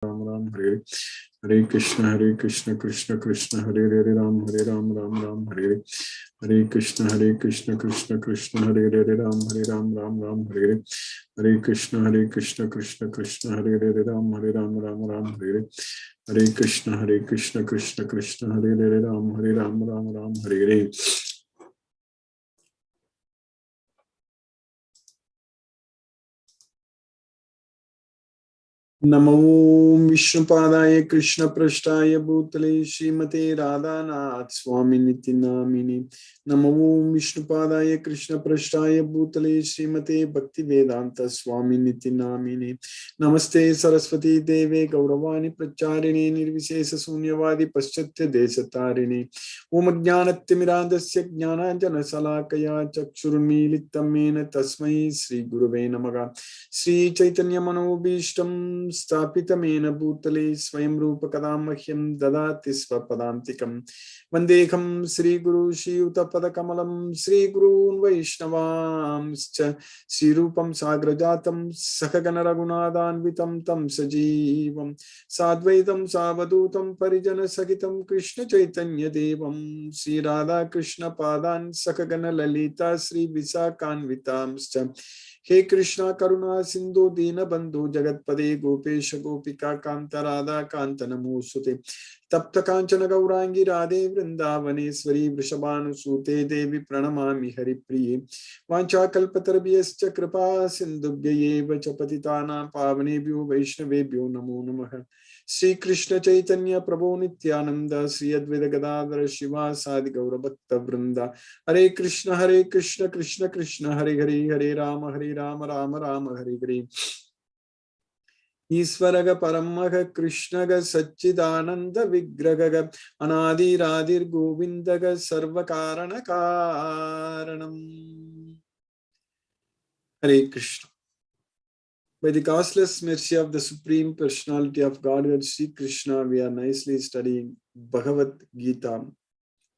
Ram Ram Hare Hare Krishna Krishna Krishna Hare Hare Ram Ram Ram Hare Krishna Krishna Krishna Hare Hare Ram Ram Hare Krishna Krishna Krishna Hare Hare Ram Ram Hare Krishna Krishna Krishna Hare Hare Ram Hare Namo Vishnupadaya Krishna Prashtaya Bhutale Srimate Radhanath Swami Niti Namini Namo Vishnupadaya Krishna Prashtaya Bhutale Srimate Bhakti Vedanta Swami Niti Namini Namaste Saraswati Deve Gauravani Pracharini Nirvisesa Sunyavadi Paschatya Desatarini Om Jnanatimirandasya Jnananjana Salakaya Chakshurmilitamena Tasmai Sri Gurave Namaha Sri Chaitanya Manobishtam Stapitamena Bhutale Swayam Rupa Kadamahyam Dadati Svapadantikam Vandekam Sri Guru Shri Utapada Kamalam Sri Guru Vaishnavamscha Sri Rupam Sagrajatam Sakagana Ragunadanvitam Tam Sajivam Sadvaitam Savadutam Parijana Sakitam Krishna Chaitanya Devam Sri Radha Krishna Padan Sakagana Lalita Sri Visakanvitamscha He Krishna Karuna Sindhu Dina Bandhu Jagatpade Gopesha Gopika Kanta Radha Kanta Namusute Tapta Kanchana Gaurangi Radhe Vrindavaneshwari Vrishabhanu Sute Devi Pranamami Haripriye Vancha Kalpatarabhyascha Kripa Sindhubhyayeva Chapatitana Pavanebhyo Vaishnavebhyo Namo Namaha Sri Krishna Chaitanya Prabhu Nityananda Sri Advaita Gadadhara Shiva Sadi Gaura Bhakta Vrinda Hare Krishna Krishna Krishna Hare Hare Hare Rama Rama Rama Hare Hare Isvaraga Paramaga Krishnaga Satchidananda Vigraga Anadi Radhir Govindaga Sarvakarana Karanam Hare Krishna. By the causeless mercy of the Supreme Personality of Godhead Sri Krishna, we are nicely studying Bhagavad Gita,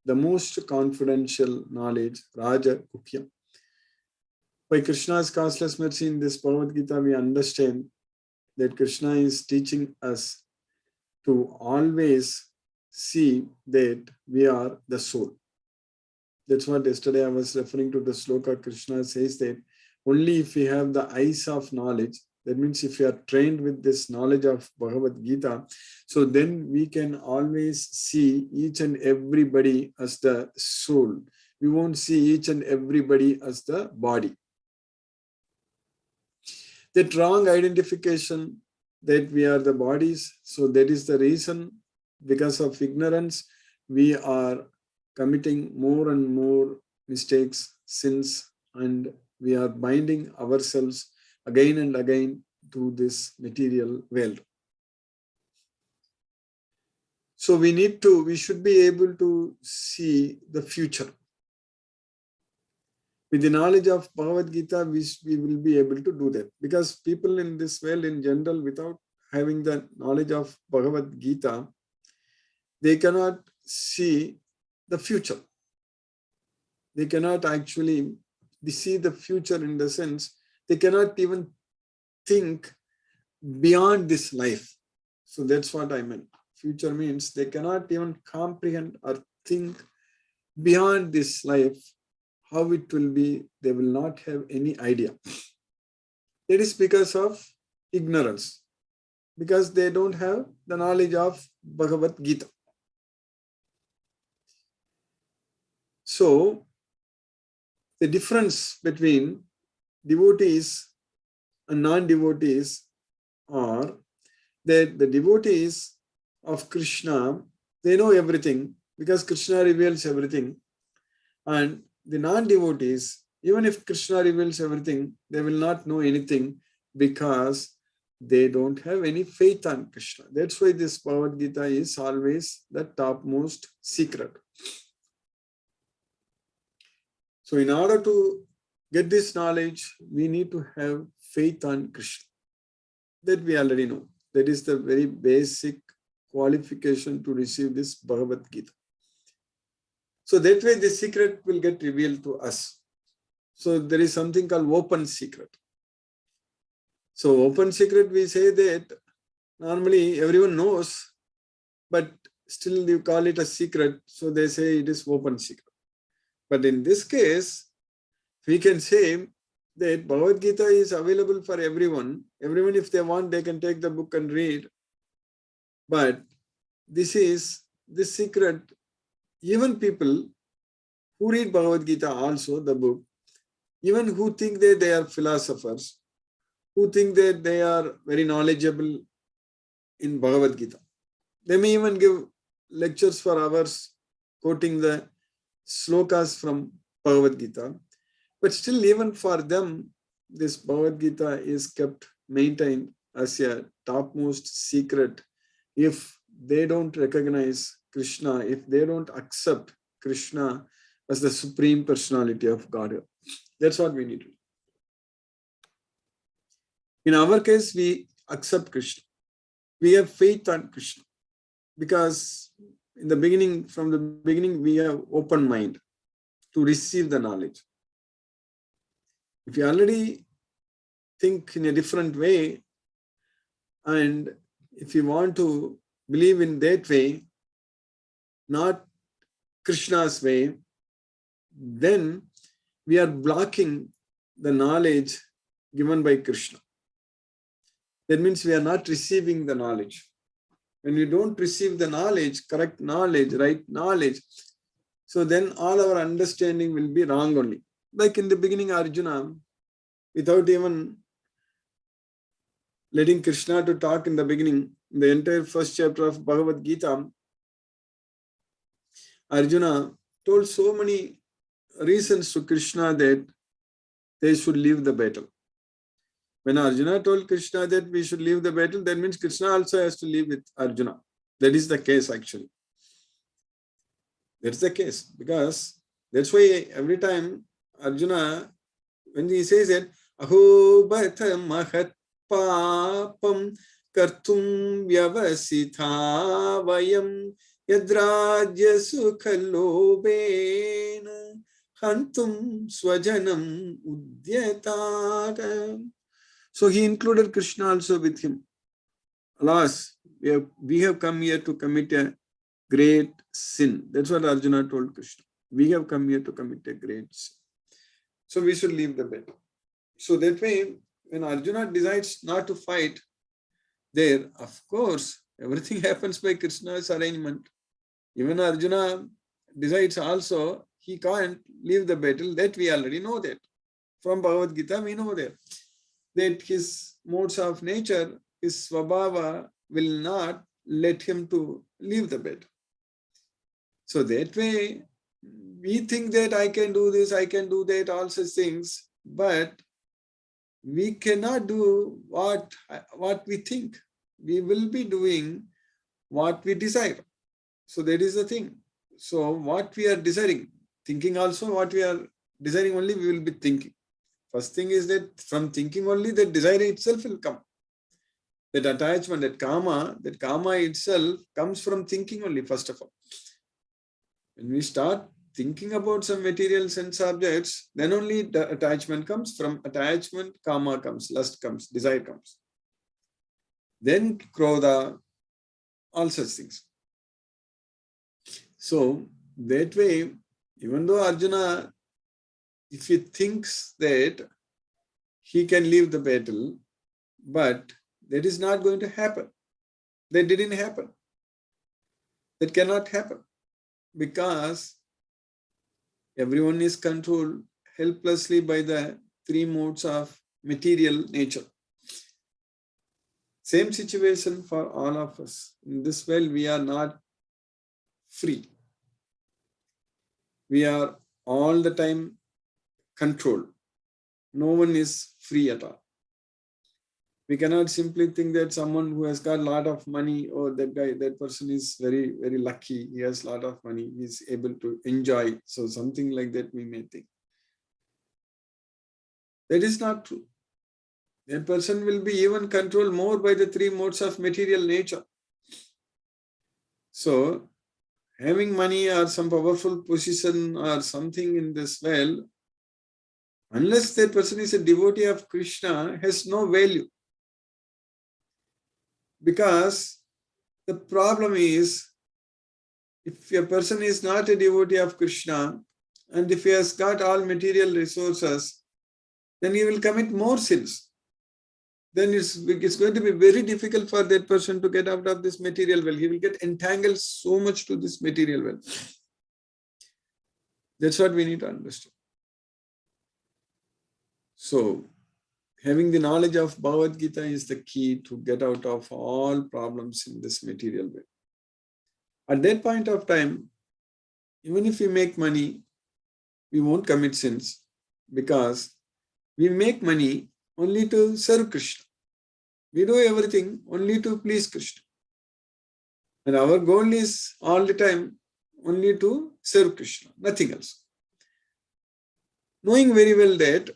the most confidential knowledge, Raja Guhyam. By Krishna's causeless mercy in this Bhagavad Gita, we understand that Krishna is teaching us to always see that we are the soul. That's what yesterday I was referring to the sloka. Krishna says that only if we have the eyes of knowledge, that means if we are trained with this knowledge of Bhagavad Gita, so then we can always see each and everybody as the soul. We won't see each and everybody as the body. That wrong identification that we are the bodies, so that is the reason, because of ignorance, we are committing more and more mistakes, sins, and we are binding ourselves again and again to this material world. So we should be able to see the future. With the knowledge of Bhagavad Gita, we will be able to do that. Because people in this world in general, without having the knowledge of Bhagavad Gita, they cannot see the future. They cannot actually see the future in the sense, they cannot even think beyond this life. So that's what I meant. Future means they cannot even comprehend or think beyond this life, how it will be. They will not have any idea. It is because of ignorance, because they don't have the knowledge of Bhagavad Gita. So the difference between devotees and non-devotees are that the devotees of Krishna, they know everything because Krishna reveals everything. And the non-devotees, even if Krishna reveals everything, they will not know anything because they don't have any faith on Krishna. That's why this Bhagavad Gita is always the topmost secret. So in order to get this knowledge, we need to have faith on Krishna. That we already know. That is the very basic qualification to receive this Bhagavad Gita. So that way the secret will get revealed to us. So there is something called open secret. So open secret, we say that Normally, everyone knows, but still you call it a secret, so they say it is open secret. But in this case, we can say that Bhagavad Gita is available for everyone. Everyone, if they want, they can take the book and read. But this secret, even people who read Bhagavad Gita also, the book, even who think that they are philosophers, who think that they are very knowledgeable in Bhagavad Gita, they may even give lectures for hours quoting the slokas from Bhagavad Gita. But still, even for them, this Bhagavad Gita is kept maintained as a topmost secret. If they don't recognize Krishna, if they don't accept Krishna as the supreme personality of Godhead, that's what we need to do. In our case, we accept Krishna. We have faith on Krishna because in the beginning, from the beginning, we have open mind to receive the knowledge. If you already think in a different way, and if you want to believe in that way, not Krishna's way, then we are blocking the knowledge given by Krishna. That means we are not receiving the knowledge. When we don't receive the knowledge, correct knowledge, right knowledge, so then all our understanding will be wrong only. Like in the beginning, Arjuna, without even letting Krishna to talk in the beginning, the entire first chapter of Bhagavad Gita, Arjuna told so many reasons to Krishna that they should leave the battle. When Arjuna told Krishna that we should leave the battle, that means Krishna also has to leave with Arjuna. That is the case actually. That's the case, because that's why every time Arjuna, when he says that, Aho bhatha mahat papam kartum vyavasitha vayam yadrajya sukhalobena hantum swajanam udyatata. So he included Krishna also with him. Alas, we have come here to commit a great sin. That's what Arjuna told Krishna. We have come here to commit a great sin. So we should leave the battle. So that way, when Arjuna decides not to fight, there, of course, everything happens by Krishna's arrangement. Even Arjuna decides also, he can't leave the battle. That we already know that. From Bhagavad Gita, we know that his modes of nature, his svabhava will not let him to leave the battle. So that way, we think that I can do this, I can do that, all such things, but we cannot do what we think. We will be doing what we desire. So that is the thing. So what we are desiring, thinking also what we are desiring only, we will be thinking. First thing is that from thinking only, that desire itself will come. That attachment, that karma itself comes from thinking only, first of all. When we start thinking about some material sense objects, then only the attachment comes. From attachment, karma comes, lust comes, desire comes. Then krodha, all such things. So that way, even though Arjuna, if he thinks that he can leave the battle, but that is not going to happen. That didn't happen. That cannot happen because everyone is controlled helplessly by the three modes of material nature. Same situation for all of us. In this world, we are not free. We are all the time controlled. No one is free at all. We cannot simply think that someone who has got a lot of money, or that person is very, very lucky. He has a lot of money. He is able to enjoy. So something like that we may think. That is not true. That person will be even controlled more by the three modes of material nature. So having money or some powerful position or something in this world, unless that person is a devotee of Krishna, has no value. Because the problem is, if a person is not a devotee of Krishna, and if he has got all material resources, then he will commit more sins. Then it's going to be very difficult for that person to get out of this material well. He will get entangled so much to this material well. That's what we need to understand. So, having the knowledge of Bhagavad Gita is the key to get out of all problems in this material way. At that point of time, even if we make money, we won't commit sins, because we make money only to serve Krishna. We do everything only to please Krishna. And our goal is all the time only to serve Krishna, nothing else. Knowing very well that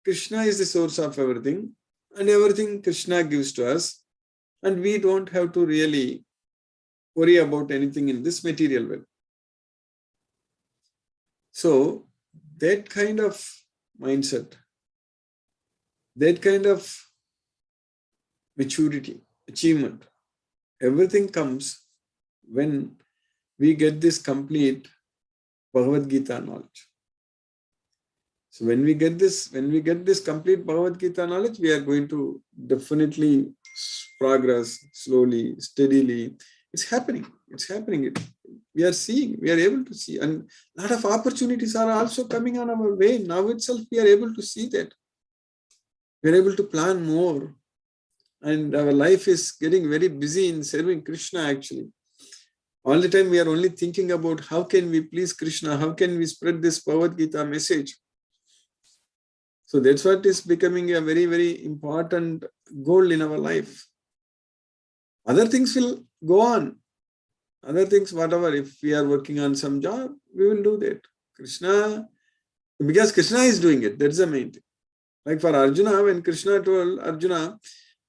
Krishna is the source of everything, and everything Krishna gives to us, and we don't have to really worry about anything in this material world. So that kind of mindset, that kind of maturity, achievement, everything comes when we get this complete Bhagavad Gita knowledge. So when we get this complete Bhagavad Gita knowledge, we are going to definitely progress slowly, steadily. It's happening. We are seeing, we are able to see, and a lot of opportunities are also coming on our way. Now itself, we are able to see that. We are able to plan more, and our life is getting very busy in serving Krishna actually. All the time we are only thinking about how can we please Krishna, how can we spread this Bhagavad Gita message. So that's what is becoming a very, very important goal in our life. Other things will go on. Other things, whatever, if we are working on some job, we will do that. Krishna, because Krishna is doing it, that's the main thing. Like for Arjuna, when Krishna told Arjuna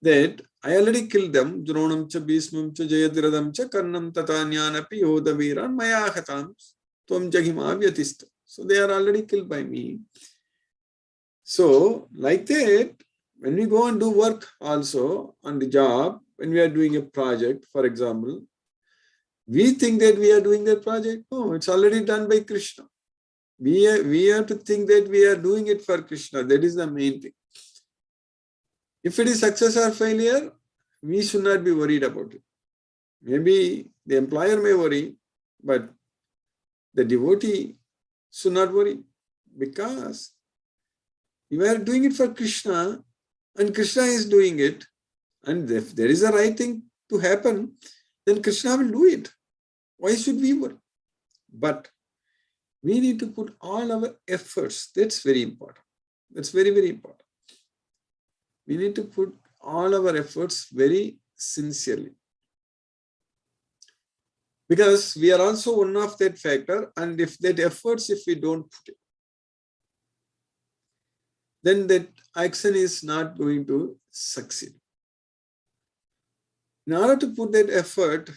that I already killed them, Dronam cha Bhismam cha Jayadradam cha Karnam tatanyanapi yodaviran maya khatam tvam jahima vyatista. So they are already killed by me. So like that, when we go and do work also on the job, when we are doing a project, for example, we think that we are doing that project. No, it's already done by Krishna. We have to think that we are doing it for Krishna. That is the main thing. If it is success or failure, we should not be worried about it. Maybe the employer may worry, but the devotee should not worry, because you are doing it for Krishna, and Krishna is doing it, and if there is a right thing to happen, then Krishna will do it. Why should we worry? But we need to put all our efforts. That's very important. That's very, very important. We need to put all our efforts very sincerely. Because we are also one of that factor, and if that efforts, if we don't put it, then that action is not going to succeed. In order to put that effort,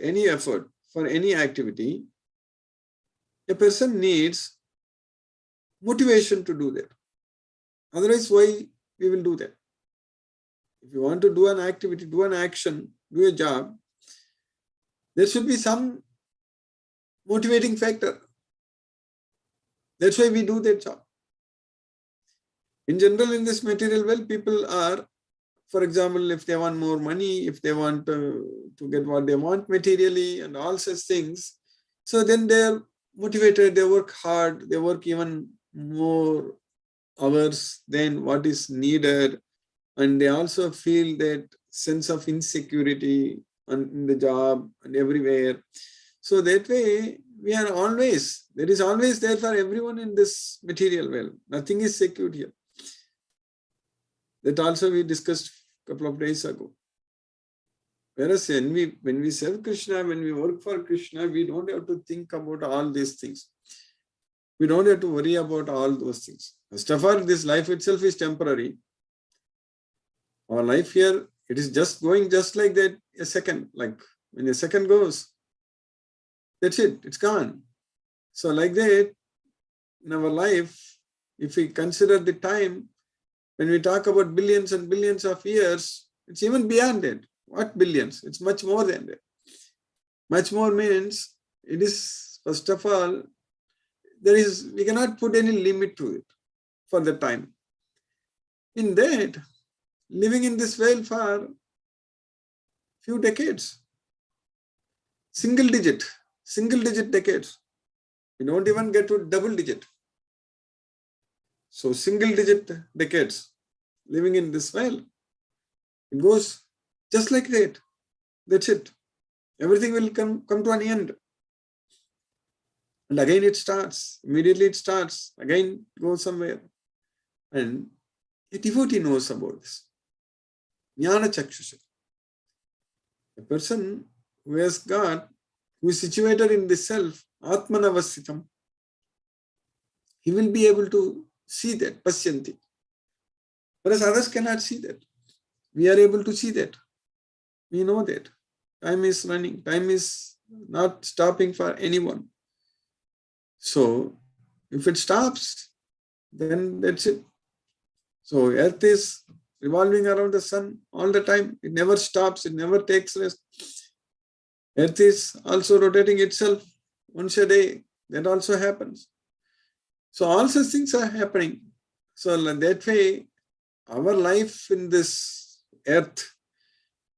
any effort for any activity, a person needs motivation to do that. Otherwise, why we will do that? If you want to do an activity, do an action, do a job, there should be some motivating factor. That's why we do that job. In general, in this material world, people are, for example, if they want more money, if they want to get what they want materially and all such things, so then they are motivated, they work hard, they work even more hours than what is needed, and they also feel that sense of insecurity in the job and everywhere. So that way, there is always there for everyone in this material world. Nothing is secured here. That also we discussed a couple of days ago. Whereas when we serve Krishna, when we work for Krishna, we don't have to think about all these things. We don't have to worry about all those things. First of all, this life itself is temporary. Our life here, it is just going just like that, a second. Like when a second goes, that's it, it's gone. So like that, in our life, if we consider the time, When we talk about billions and billions of years, it's even beyond it. What billions? It's much more than that. Much more means it is, first of all, we cannot put any limit to it for the time. In that, living in this world for few decades, single digit decades. We don't even get to double digit. So single digit decades living in this world. It goes just like that. That's it. Everything will come to an end. And again it starts. Immediately it starts. Again goes somewhere. And a devotee knows about this. Jnana Chakshusha. A person who has got, who is situated in the self, Atmanavasitam, he will be able to see that, Pasyanti. Whereas others cannot see that. We are able to see that. We know that. Time is running. Time is not stopping for anyone. So, if it stops, then that's it. So, earth is revolving around the sun all the time. It never stops. It never takes rest. Earth is also rotating itself once a day. That also happens. So, all such things are happening. So, that way, our life in this earth,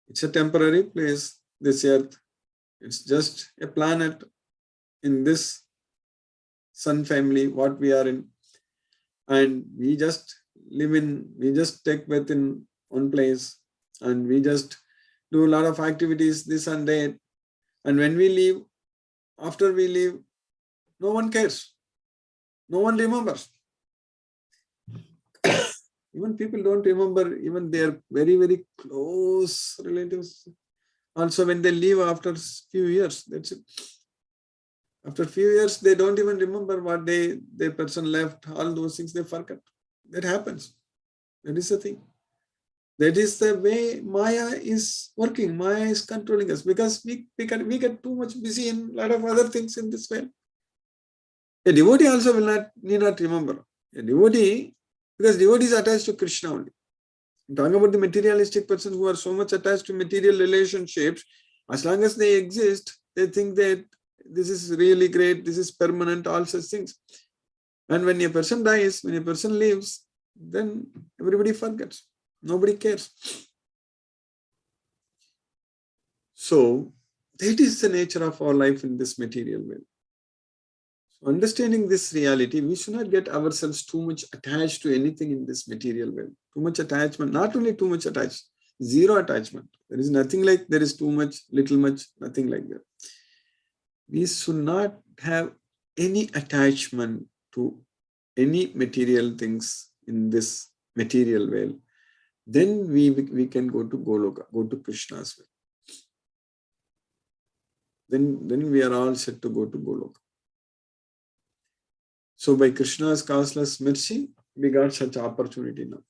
it's a temporary place, this earth. It's just a planet in this sun family, what we are in. And we just we just take birth in one place, and we just do a lot of activities, this and that. And when we leave, after we leave, no one cares. No one remembers. Even people don't remember even their very, very close relatives. Also, when they leave after few years, that's it. After few years, they don't even remember what the person left. All those things they forget. That happens. That is the thing. That is the way Maya is working. Maya is controlling us because we get too much busy in a lot of other things in this way. A devotee also need not remember. A devotee, because devotee is attached to Krishna only. Talking about the materialistic persons who are so much attached to material relationships, as long as they exist, they think that this is really great, this is permanent, all such things. And when a person dies, when a person leaves, then everybody forgets. Nobody cares. So, that is the nature of our life in this material world. So, understanding this reality, we should not get ourselves too much attached to anything in this material world. Too much attachment, not only too much attached, zero attachment. There is nothing like there is too much, little much, nothing like that. We should not have any attachment to any material things in this material world. Then we can go to Goloka, go to Krishna's way. Then we are all set to go to Goloka. So by Krishna's causeless mercy, we got such opportunity now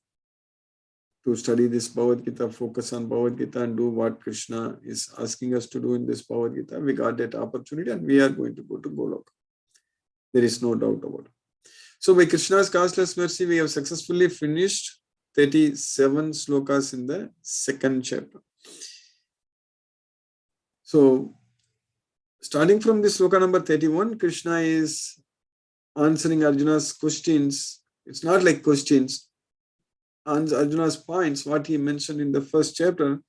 to study this Bhagavad Gita, focus on Bhagavad Gita and do what Krishna is asking us to do in this Bhagavad Gita. We got that opportunity and we are going to go to Goloka. There is no doubt about it. So by Krishna's causeless mercy, we have successfully finished 37 slokas in the second chapter. So starting from this sloka number 31, Krishna is answering Arjuna's questions. It's not like questions. On Arjuna's points, what he mentioned in the first chapter,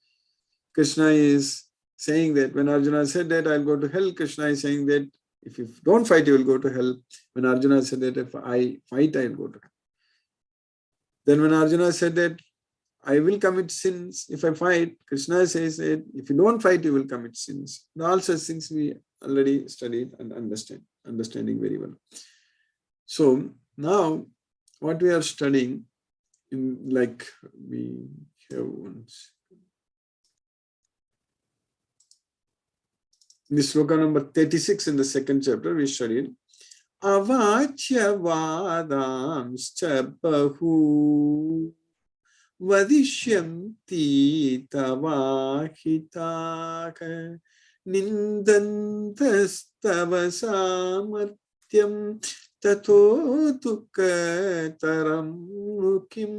Krishna is saying that when Arjuna said that I'll go to hell, Krishna is saying that if you don't fight, you will go to hell. When Arjuna said that if I fight, I'll go to hell. Then when Arjuna said that I will commit sins if I fight, Krishna says that if you don't fight, you will commit sins. All such things we already studied and understanding very well. So now what we are studying, in like we have once. In this sloka number 36 in the second chapter, we studied Avachya vadamscha bahu vadishyanti tavahitaka nindantastava samartyam tato dukkataram kim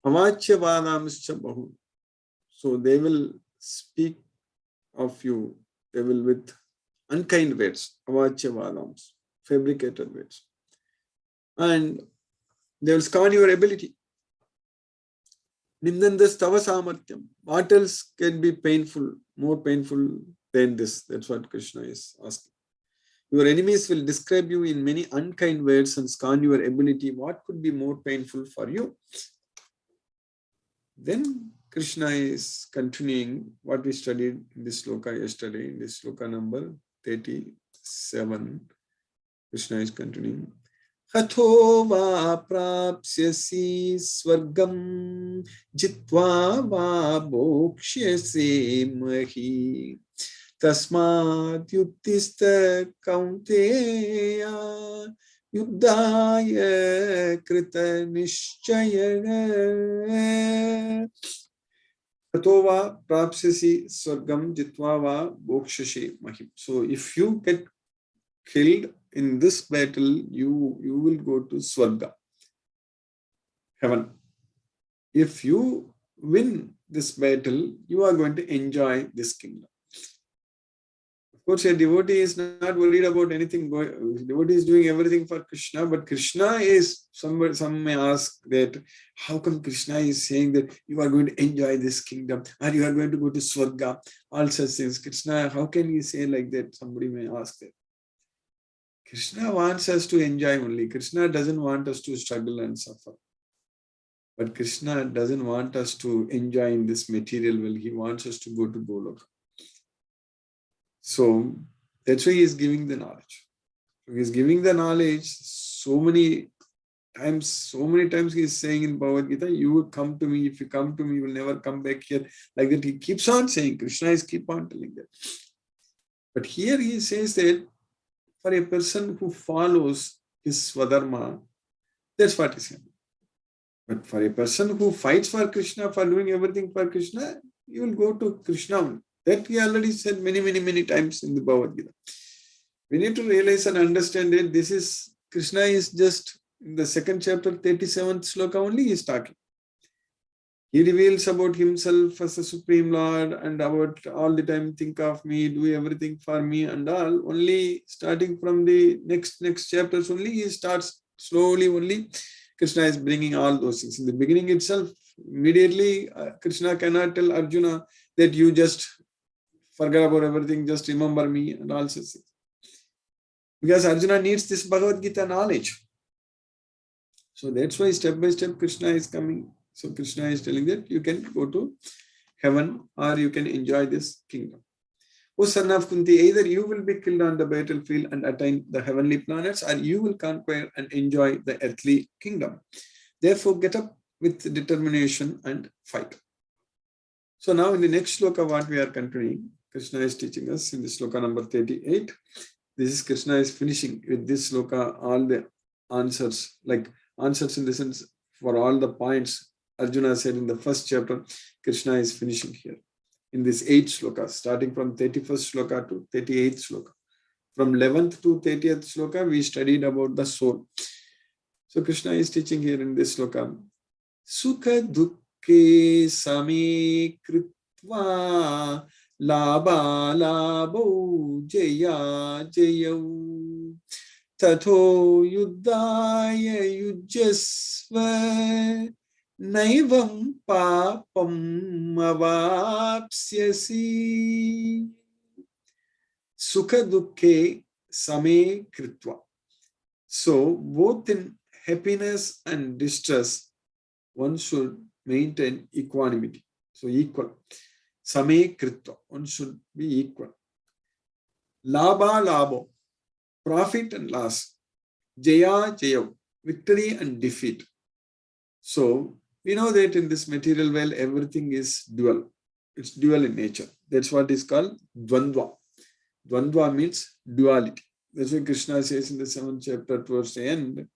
avachyavadamscha bahu. So they will speak of you, they will with unkind words, avachyavadams, fabricated words. And they will scorn your ability. Nindandas tava samartyam. What else can be painful, more painful than this? That's what Krishna is asking. Your enemies will describe you in many unkind words and scorn your ability. What could be more painful for you? Then Krishna is continuing what we studied in this sloka yesterday, in this sloka number 37. Krishna is continuing. Hatho va prapsyasi swargam jitva va bokshyasi mahi tasmat yuttista kaunteya yuddhaya krita nishchaya. Hatho va prapsyasi swargam jitva va bokshyasi mahi. So if you get killed in this battle, you will go to Swarga, heaven. If you win this battle, you are going to enjoy this kingdom. Of course, a devotee is not worried about anything. Devotee is doing everything for Krishna, but Krishna is, some may ask that, how come Krishna is saying that you are going to enjoy this kingdom, or you are going to go to Swarga, all such things. Krishna, how can he say like that? Somebody may ask that. Krishna wants us to enjoy only. Krishna doesn't want us to struggle and suffer. But Krishna doesn't want us to enjoy in this material world. He wants us to go to Goloka. So that's why he is giving the knowledge. He is giving the knowledge so many times he is saying in Bhagavad Gita, you will come to me. If you come to me, you will never come back here. Like that, he keeps on saying. Krishna is keep on telling that. But here he says that for a person who follows his swadharma, that's what is happening. But for a person who fights for Krishna, for doing everything for Krishna, you will go to Krishna. That he already said many times in the Bhagavad Gita. We need to realize and understand that this is, Krishna is just in the 2nd chapter, 37th sloka only he is talking. He reveals about himself as a Supreme Lord and about all the time think of me, do everything for me and all. Only starting from the next chapters only, he starts slowly only. Krishna is bringing all those things. In the beginning itself, immediately Krishna cannot tell Arjuna that you just forget about everything, just remember me and all such things. Because Arjuna needs this Bhagavad Gita knowledge. So that's why step by step Krishna is coming. So Krishna is telling that you can go to heaven or you can enjoy this kingdom. O son of Kunti, either you will be killed on the battlefield and attain the heavenly planets, or you will conquer and enjoy the earthly kingdom. Therefore, get up with determination and fight. So now in the next sloka, what we are continuing, Krishna is teaching us in the sloka number 38. This is Krishna is finishing with this sloka all the answers, like answers in the sense for all the points Arjuna said in the 1st chapter. Krishna is finishing here in this 8 sloka, starting from 31st sloka to 38th sloka. From 11th to 30th sloka, we studied about the soul. So Krishna is teaching here in this sloka, Sukha dukkhe same kritva labha labho jaya jayau tatho yuddhaya yujasva naivam papam avapsyasi. Sukha dukkhe same kritva. So both in happiness and distress, one should maintain equanimity. So equal. Same kritva. One should be equal. Labha labho. Profit and loss. Jaya jaya. Victory and defeat. So we know that in this material world, everything is dual. It's dual in nature. That's what is called dvandva. Dvandva means duality. That's why Krishna says in the 7th chapter towards the end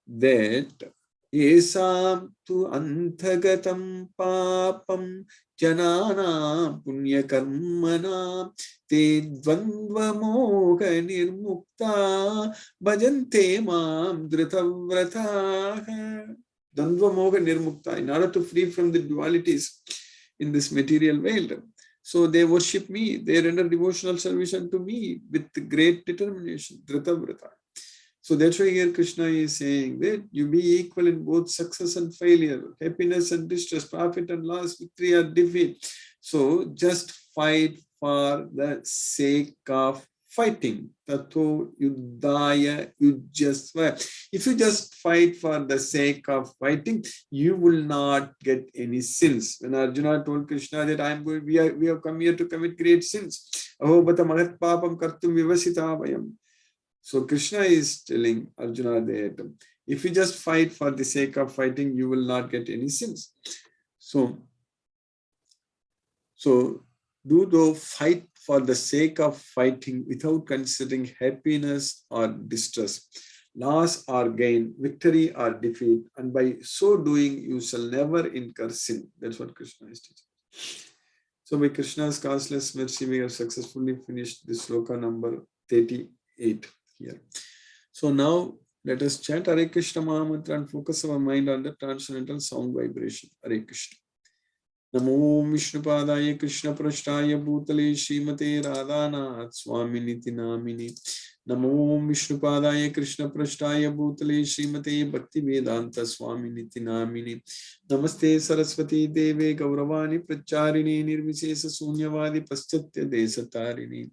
that Esam tu anthagatam papam janana punya karmana te dvandva moha nirmukta bhajante mam dhritavrataha. Dvandva moha nirmukta, in order to free from the dualities in this material world. So they worship me, they render devotional service unto me with great determination. Dhritavrata. So that's why here Krishna is saying that you be equal in both success and failure, happiness and distress, profit and loss, victory or defeat. So just fight for the sake of fighting. Tato yuddhaya yujjasva. If you just fight for the sake of fighting, you will not get any sins. When Arjuna told Krishna that we have come here to commit great sins. Aho bata mahat papam kartum vivasita vayam. So Krishna is telling Arjuna that if you just fight for the sake of fighting, you will not get any sins. So do thou fight for the sake of fighting without considering happiness or distress, loss or gain, victory or defeat, and by so doing you shall never incur sin. That's what Krishna is teaching. So by Krishna's causeless mercy, we have successfully finished this sloka number 38 here. So now let us chant Hare Krishna Mahamantra and focus our mind on the transcendental sound vibration. Hare Krishna. Namo Vishnupadaya Krishna Prashtaya Bhutale Srimate Radhanath Swaminiti Namini. Namo Vishnupadaya Krishna Prashtaya Bhutale Srimate Bhakti Vedanta Swaminiti Namini. Namaste Saraswati Deve Gauravani Pracharini Nirvishesa Sunyavadi Paschatya Desatarini.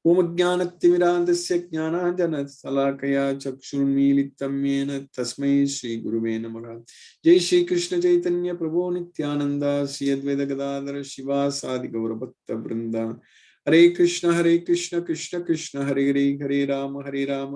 Om Jnanatimirandasya Jnananjana Salakaya Chakshurmilitam Yena Tasmai Shri Guruve Namaha. Jai Shri Krishna Chaitanya Prabhu Nityananda Shri Advaita Gadadhara Shiva Sadi Gaura Bhakta Vrinda. Hare Krishna Krishna Krishna Hare Hare Hare Rama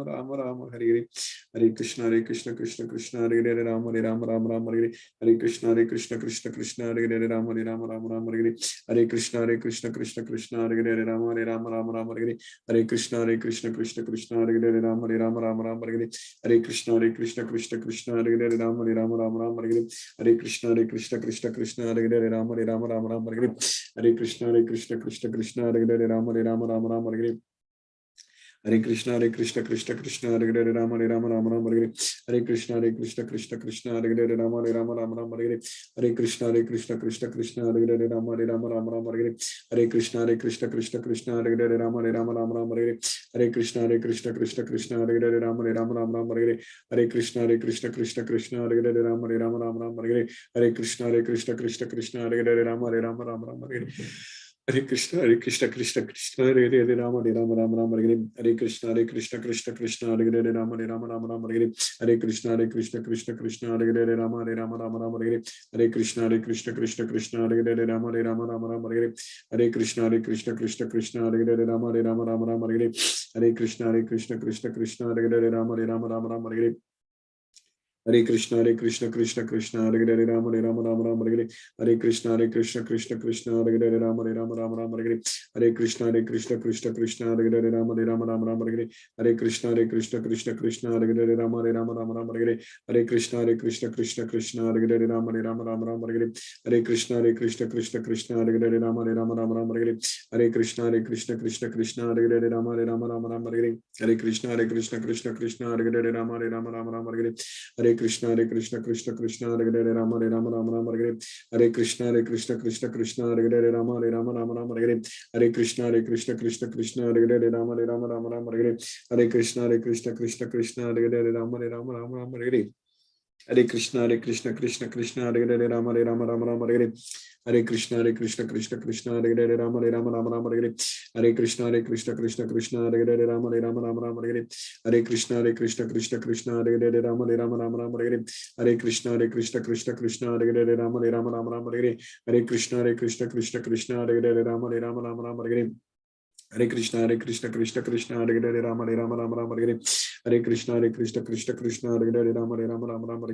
Rama Rama Hare Hare. Hare Krishna Krishna Krishna Hare Hare Rama Rama Hare Hare. Hare Krishna Krishna Krishna Hare Hare Rama Rama Hare Hare. Hare Krishna Krishna Krishna Hare Hare Rama Rama Hare Hare. Hare Krishna Krishna Krishna Hare Hare Rama Rama Hare Hare. Hare Krishna Krishna Krishna Hare Hare Rama Rama Hare Hare. Hare Krishna Krishna Krishna Hare Hare Rama Rama Hare Hare. Hare Krishna Krishna Krishna Hare Hare Rama Hare Hare. Hare Krishna Krishna Krishna Hare Hare Rama Rama Hare Hare. Hare Krishna Krishna Krishna Hare Hare Rama Rama Hare Hare. Hare Krishna Krishna Krishna Hare Hare Rama Rama Hare Hare. Hare Krishna Krishna Krishna Hare Hare Rama Rama Hare Hare. Hare Krishna Krishna Krishna Hare Hare Rama Rama Hare Hare. Hare Krishna Krishna Krishna Hare Hare Rama Rama Hare Hare. Hare Krishna Krishna Krishna Hare Hare Rama Rama Hare Hare. Hare Krishna Krishna Hare Hare Rama Rama Hare Hare. Hare Krishna Krishna Krishna Hare Hare Rama Rama Hare Hare. Hare Krishna Krishna Krishna Hare Hare Rama Rama Hare Hare. Hare Krishna Krishna Krishna Hare Hare Rama Rama Hare Hare. Hare Krishna Krishna Krishna Hare Hare Rama Rama Hare Hare. Hare Krishna Krishna Krishna Hare Hare Rama Rama Hare Hare. Hare Krishna Krishna Hare Hare Rama Rama Hare Hare. Hare Krishna Krishna Krishna Hare Hare Rama Rama Hare Hare. Hare Krishna Krishna Krishna Hare Hare Rama Rama Hare Hare. Hare Krishna Krishna Krishna Hare Hare Rama Rama Hare Hare. Hare Krishna Krishna Krishna Hare Hare Rama Rama Hare Hare. Hare Krishna Krishna Krishna Hare Hare Rama Rama Hare Hare. Hare Krishna Krishna Krishna Hare Hare Rama Rama Hare Hare. Hare Krishna Krishna Krishna Hare Hare Rama Rama Hare Hare. Hare Krishna Krishna Hare Hare Rama Rama Hare Hare. Hare Krishna Krishna Hare Hare Rama Rama Hare Hare. Hare Krishna Krishna Hare Hare Rama Rama Hare Hare. Hare Krishna Krishna Hare Hare Rama Rama Hare Hare. Hare Krishna Krishna Hare Hare Rama Rama Hare Hare. Hare Krishna Krishna Hare Hare Rama Rama Hare Hare. Hare Krishna Krishna Hare Hare Rama Rama Hare Hare. Hare Krishna Krishna Hare Hare Rama Rama Hare Hare. Hare Krishna Krishna Hare Hare Rama Rama Hare Hare. Hare Krishna Krishna Hare Hare Rama Rama Hare Hare. Hare Krishna, Krishna Krishna, Hare Hare, Rama Rama Rama Rama, Hare Krishna, Krishna Krishna, Hare Hare, Rama Rama Rama Rama,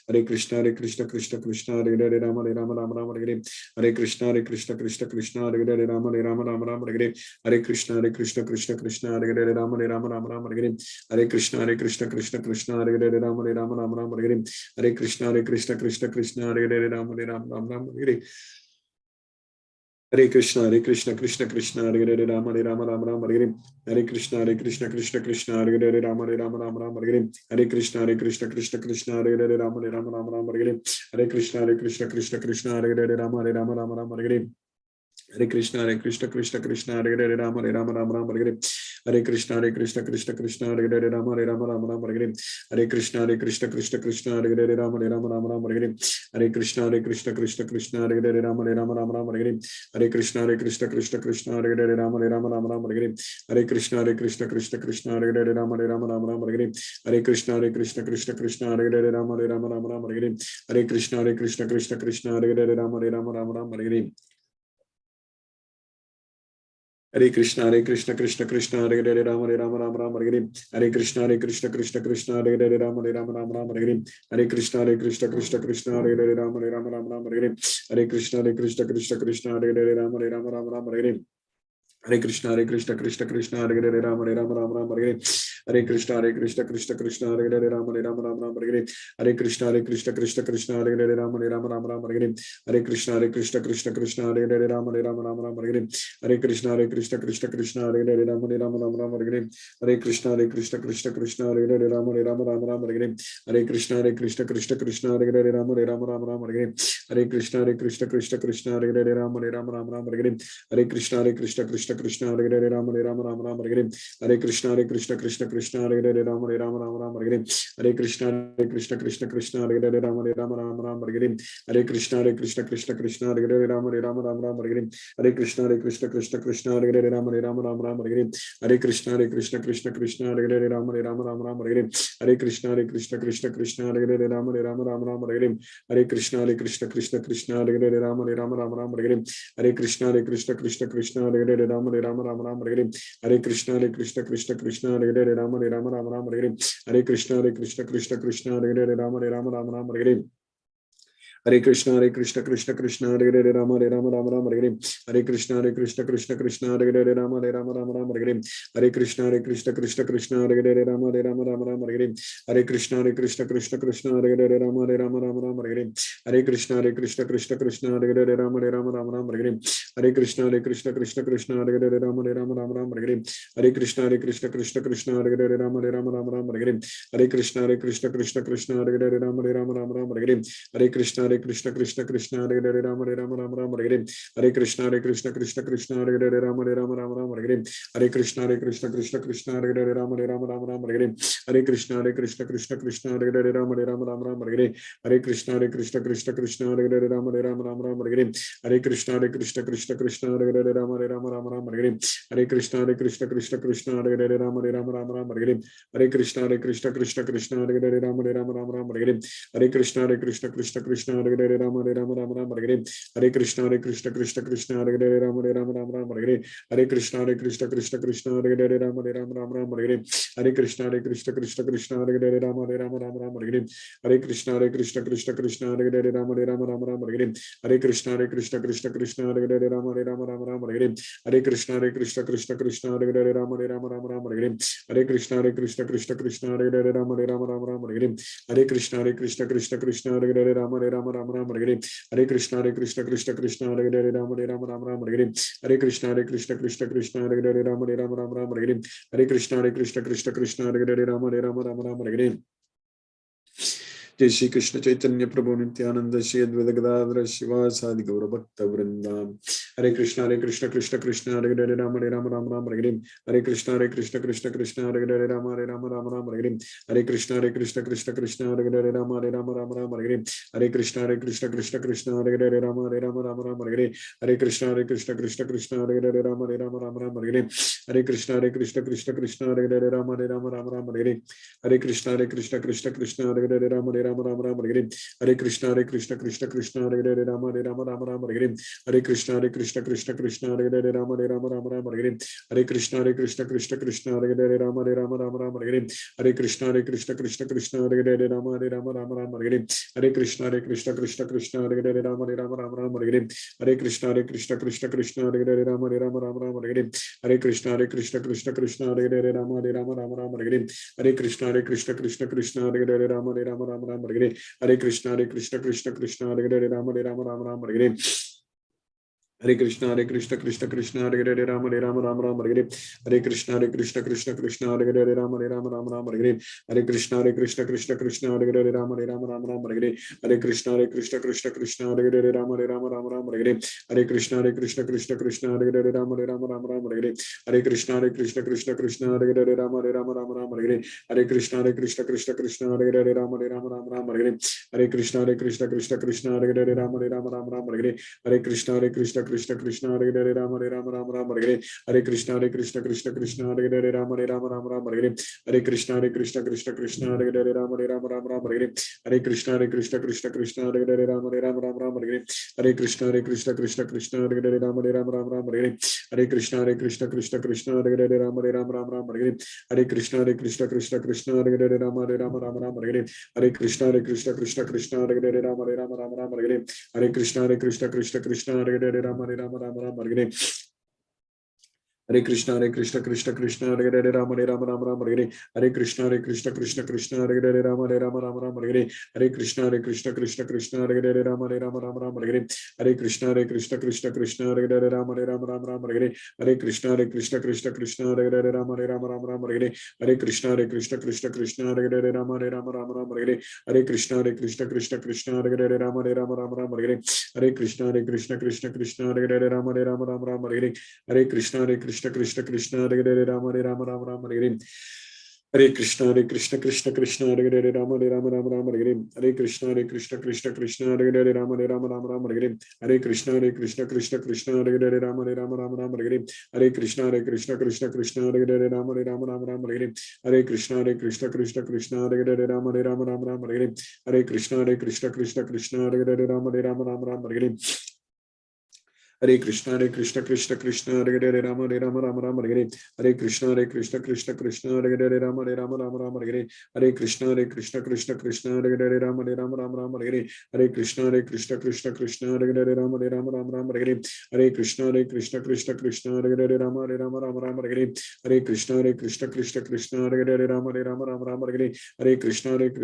Hare Krishna, Krishna Krishna, Hare Hare, Rama Rama Rama Rama, Hare Krishna, Krishna, Hare Hare, Rama Rama Rama Rama, Hare Krishna, Krishna, Hare Hare, Rama Rama Rama Rama, Hare Krishna, Krishna, Hare Hare, Rama Rama Rama Rama, Hare Krishna, Krishna, Hare Hare, Rama Rama Rama Rama, Hare Krishna, Krishna, Hare Hare, Rama Rama Rama, Hare Krishna, Krishna, Hare Hare, Rama Rama Rama, Hare Krishna, Krishna, Hare Hare, Rama Rama Rama, Hare Krishna, Krishna, Hare Hare, Rama Rama Rama, Hare Krishna, Krishna, Hare Hare, Rama Rama Rama, Hare Krishna, Krishna, Hare Hare, Rama Rama Rama, Hare Krishna, Krishna, Hare Hare, Rama Rama Rama, Hare Krishna, Krishna, Hare Hare, Rama Rama Rama, Hare Krishna, Krishna, Hare Hare, Rama Rama Rama, Hare Krishna, Krishna, Hare Hare, Rama Rama Rama, Hare Krishna, Krishna, Hare Hare, Rama Rama Rama, Hare Krishna, Krishna, Hare Hare, Rama Rama Rama, Hare Krishna, Krishna, Hare Hare, Rama Rama Rama, Hare Krishna, Krishna, Hare Hare, Rama Rama Rama, Hare Krishna, Krishna, Hare Hare, Rama Rama Rama, Hare Krishna, Krishna, Hare Hare, Rama Rama Rama, Hare Krishna, Krishna, Hare Hare, Rama Rama Rama, Hare Krishna, Krishna, Hare Hare, Rama Rama Rama, Hare Krishna, Krishna, Hare Hare, Rama Rama Rama, Hare Krishna, Krishna, Hare Hare, Rama Rama Rama, Hare Krishna, Krishna, Hare Hare, Rama Rama Rama, Hare Krishna, Krishna, Hare Hare, Rama Rama Rama, Hare Krishna, Krishna, Hare Hare, Rama Rama Rama, Hare Krishna, Krishna, Hare Hare, Rama Rama Rama, Hare Krishna, Krishna, Hare Hare, Rama Rama Rama, Hare Krishna, Krishna, Hare Hare, Rama Rama, Hare Krishna, Krishna, Hare Hare, Rama Rama, Hare Krishna, Krishna, Hare Hare, Rama Rama, Hare Krishna, Krishna, Hare Hare, Rama Rama, Hare Krishna, Krishna, Hare Hare, Rama Rama, Hare Krishna, Krishna, Hare Hare, Rama Rama, Hare Krishna, Krishna, Hare Hare, Rama Rama, Hare Krishna, Krishna, Hare Hare, Rama Rama, Hare Krishna, Krishna, Hare Hare, Rama Rama, Hare Krishna, Krishna, Hare Hare, Rama Rama, Hare Krishna, Krishna, Hare Hare, Rama Rama, Hare Krishna, Krishna, Hare Hare, Rama Rama, Hare Krishna, Krishna, Hare Hare, Rama Rama, Hare Krishna, Krishna, Hare Hare, Rama Rama, Hare Krishna, Krishna, Hare Hare, Rama Rama, Hare Krishna, Krishna, Hare Hare, Rama Rama, Hare Krishna, Krishna, Hare Hare, Rama Rama, Hare Krishna, Krishna, Hare Hare, Rama Rama, Hare Krishna, Krishna, Hare Hare, Rama Rama, Hare Krishna, Krishna, Hare Hare, Rama Rama, Hare Krishna, Krishna, Hare Hare, Rama Rama, Hare Krishna, Krishna, Hare Hare, Rama Rama, Hare Krishna, Krishna, Hare Hare, Rama Rama, Hare Krishna, Krishna, Hare Hare, Rama Rama, Hare Krishna, Krishna, Hare Hare, Rama Rama, Hare Krishna, Krishna, Hare Hare, Rama Rama, Hare Krishna, Krishna, Hare Hare, Rama Rama, Hare Krishna, Krishna, Hare Hare, Rama Rama, Hare Krishna, Krishna, Hare Hare, Rama Rama, Hare Krishna, Krishna, Hare Hare, Rama Rama, Hare Krishna, Krishna, Hare Hare, Rama Rama, Hare Krishna, Krishna, Hare Hare, Rama Rama, Hare Krishna, Krishna, Hare Hare, Rama Rama, Hare Krishna, Krishna, Hare Hare, Rama Rama, Hare Krishna, Krishna, Hare Hare, Rama Rama, Hare Krishna, Krishna, Hare Hare, Rama Rama, Hare Krishna, Krishna, Hare Hare, Rama Rama, Hare Krishna, Krishna, Hare Hare, Rama Rama, Jai Shri Krishna Chaitanya Prabhu Nityananda Shri Advaita Gadadhara Shivasadi Gaura Bhakta Vrindam Hare Krishna, Krishna, Hare Hare, Rama Rama, Hare Krishna, Krishna, Hare Hare, Rama Rama, Hare Krishna, Krishna, Hare Hare, Rama Rama, Hare Krishna, Krishna, Hare Hare, Rama Rama, Hare Krishna, Krishna, Hare Hare, Rama Rama, Hare Krishna, Krishna, Hare Hare, Rama Rama, Hare Krishna, Krishna, Hare Hare, Rama Rama Rama Rama Hare Hare. Hare Krishna Krishna Krishna Hare Hare Rama Rama Rama Rama Hare Hare. Hare Krishna Krishna Krishna Hare Hare Rama Rama Rama Rama Hare Hare. Hare Krishna Krishna Hare Hare Rama Rama Rama Rama Hare Hare. Hare Krishna Krishna Hare Hare Rama Rama Rama Rama Hare Hare. Hare Krishna Krishna Hare Hare Rama Rama Rama Rama Hare Hare. Hare Krishna Krishna Hare Hare Rama Rama Rama Rama Hare Hare. Hare Krishna Krishna Hare Hare Rama Rama Rama Rama Hare Hare. Hare Krishna Krishna Hare Hare Rama Rama Rama Rama Hare Hare. Hare Krishna Krishna Hare Hare Rama Rama Rama Rama Hare Hare. Hare Krishna Krishna Hare Hare Rama Rama Rama Rama Hare Hare. Hare Krishna Krishna Hare Hare Rama Rama Rama Rama Hare Hare. Hare Krishna Krishna Hare Hare Rama Rama Rama Rama Hare Hare. Hare Krishna Krishna Hare Hare Rama Rama Rama Rama Hare Hare. Hare Krishna Krishna Hare Hare Rama Rama Rama Rama Hare Hare. Hare Krishna Krishna Hare Hare Rama Rama Rama Rama Hare Hare. Hare Krishna Krishna Hare Hare Rama Rama Rama Rama Hare Hare. Hare Krishna Krishna Hare Hare Rama Rama Rama Rama Hare Hare. Hare Krishna Krishna Hare Hare Rama Rama Rama Rama Hare Hare. Hare Krishna Krishna Hare Hare Rama Rama Rama Rama Hare Hare. Hare Krishna Krishna Hare Hare Rama Rama Rama Rama Hare Hare. Hare Krishna Krishna Hare Hare Rama Rama Rama Rama Hare Hare. Hare Krishna Krishna Hare Hare Rama Rama Rama Rama Hare Hare. Hare Krishna Krishna Hare Hare Rama Rama Rama Rama Hare Hare. Hare Krishna Krishna Hare Hare Rama Rama Rama Rama Hare Hare. Hare Krishna Krishna Hare Hare Rama Rama Rama Rama Hare Hare. Hare Krishna Krishna Hare Hare Rama Rama Rama Rama Hare Hare. Hare Krishna Krishna Hare Hare Rama Rama Rama Rama Hare Hare. Hare Krishna Krishna Hare Hare Rama Rama Rama Rama Hare Hare. Hare Krishna Krishna Hare Hare Rama Rama Rama Rama Hare Hare. Hare Krishna Krishna Hare Hare Rama Rama Rama Rama Hare Hare. Hare Krishna Krishna Hare Hare Rama Rama Rama Rama Hare Hare. Hare Krishna Krishna Hare Hare Rama Rama Rama Rama Hare Hare. Hare Krishna Krishna Hare Hare Rama Rama Rama Rama Hare Hare. Hare Krishna Krishna Hare Hare Rama Rama Rama Rama Hare Hare. Hare Krishna Krishna Hare Hare Rama Rama Rama Rama Hare Hare. Hare Krishna Krishna Hare Hare Rama Rama Rama Rama Hare Hare. Hare Krishna Krishna Hare Hare Rama Rama Rama Rama Hare Hare. Hare Krishna Krishna Hare Hare Rama Rama Rama Rama Hare Hare. Hare Krishna Krishna Hare Hare Rama Rama Rama Rama Hare Hare. Hare Krishna Krishna Hare Hare Rama Rama Rama Rama Hare Hare. Hare Krishna Krishna Hare Hare Rama Rama Rama Rama Hare Hare. Hare Krishna Krishna Hare Hare Rama Rama Rama Rama Hare Hare. Hare Krishna Krishna Hare Hare Rama Rama Rama Rama Hare Hare. Hare Krishna Krishna Hare Hare Rama Rama Rama Rama Hare Hare. Hare Krishna Krishna Hare Hare Rama Rama Rama Rama Hare Hare. Hare Krishna Krishna Hare Hare Rama Rama Rama Rama Hare Hare. Hare Krishna Krishna Hare Hare Rama Rama Rama Rama Hare Hare. Hare Krishna Krishna Hare Hare Rama Rama Rama Rama Hare Hare. Hare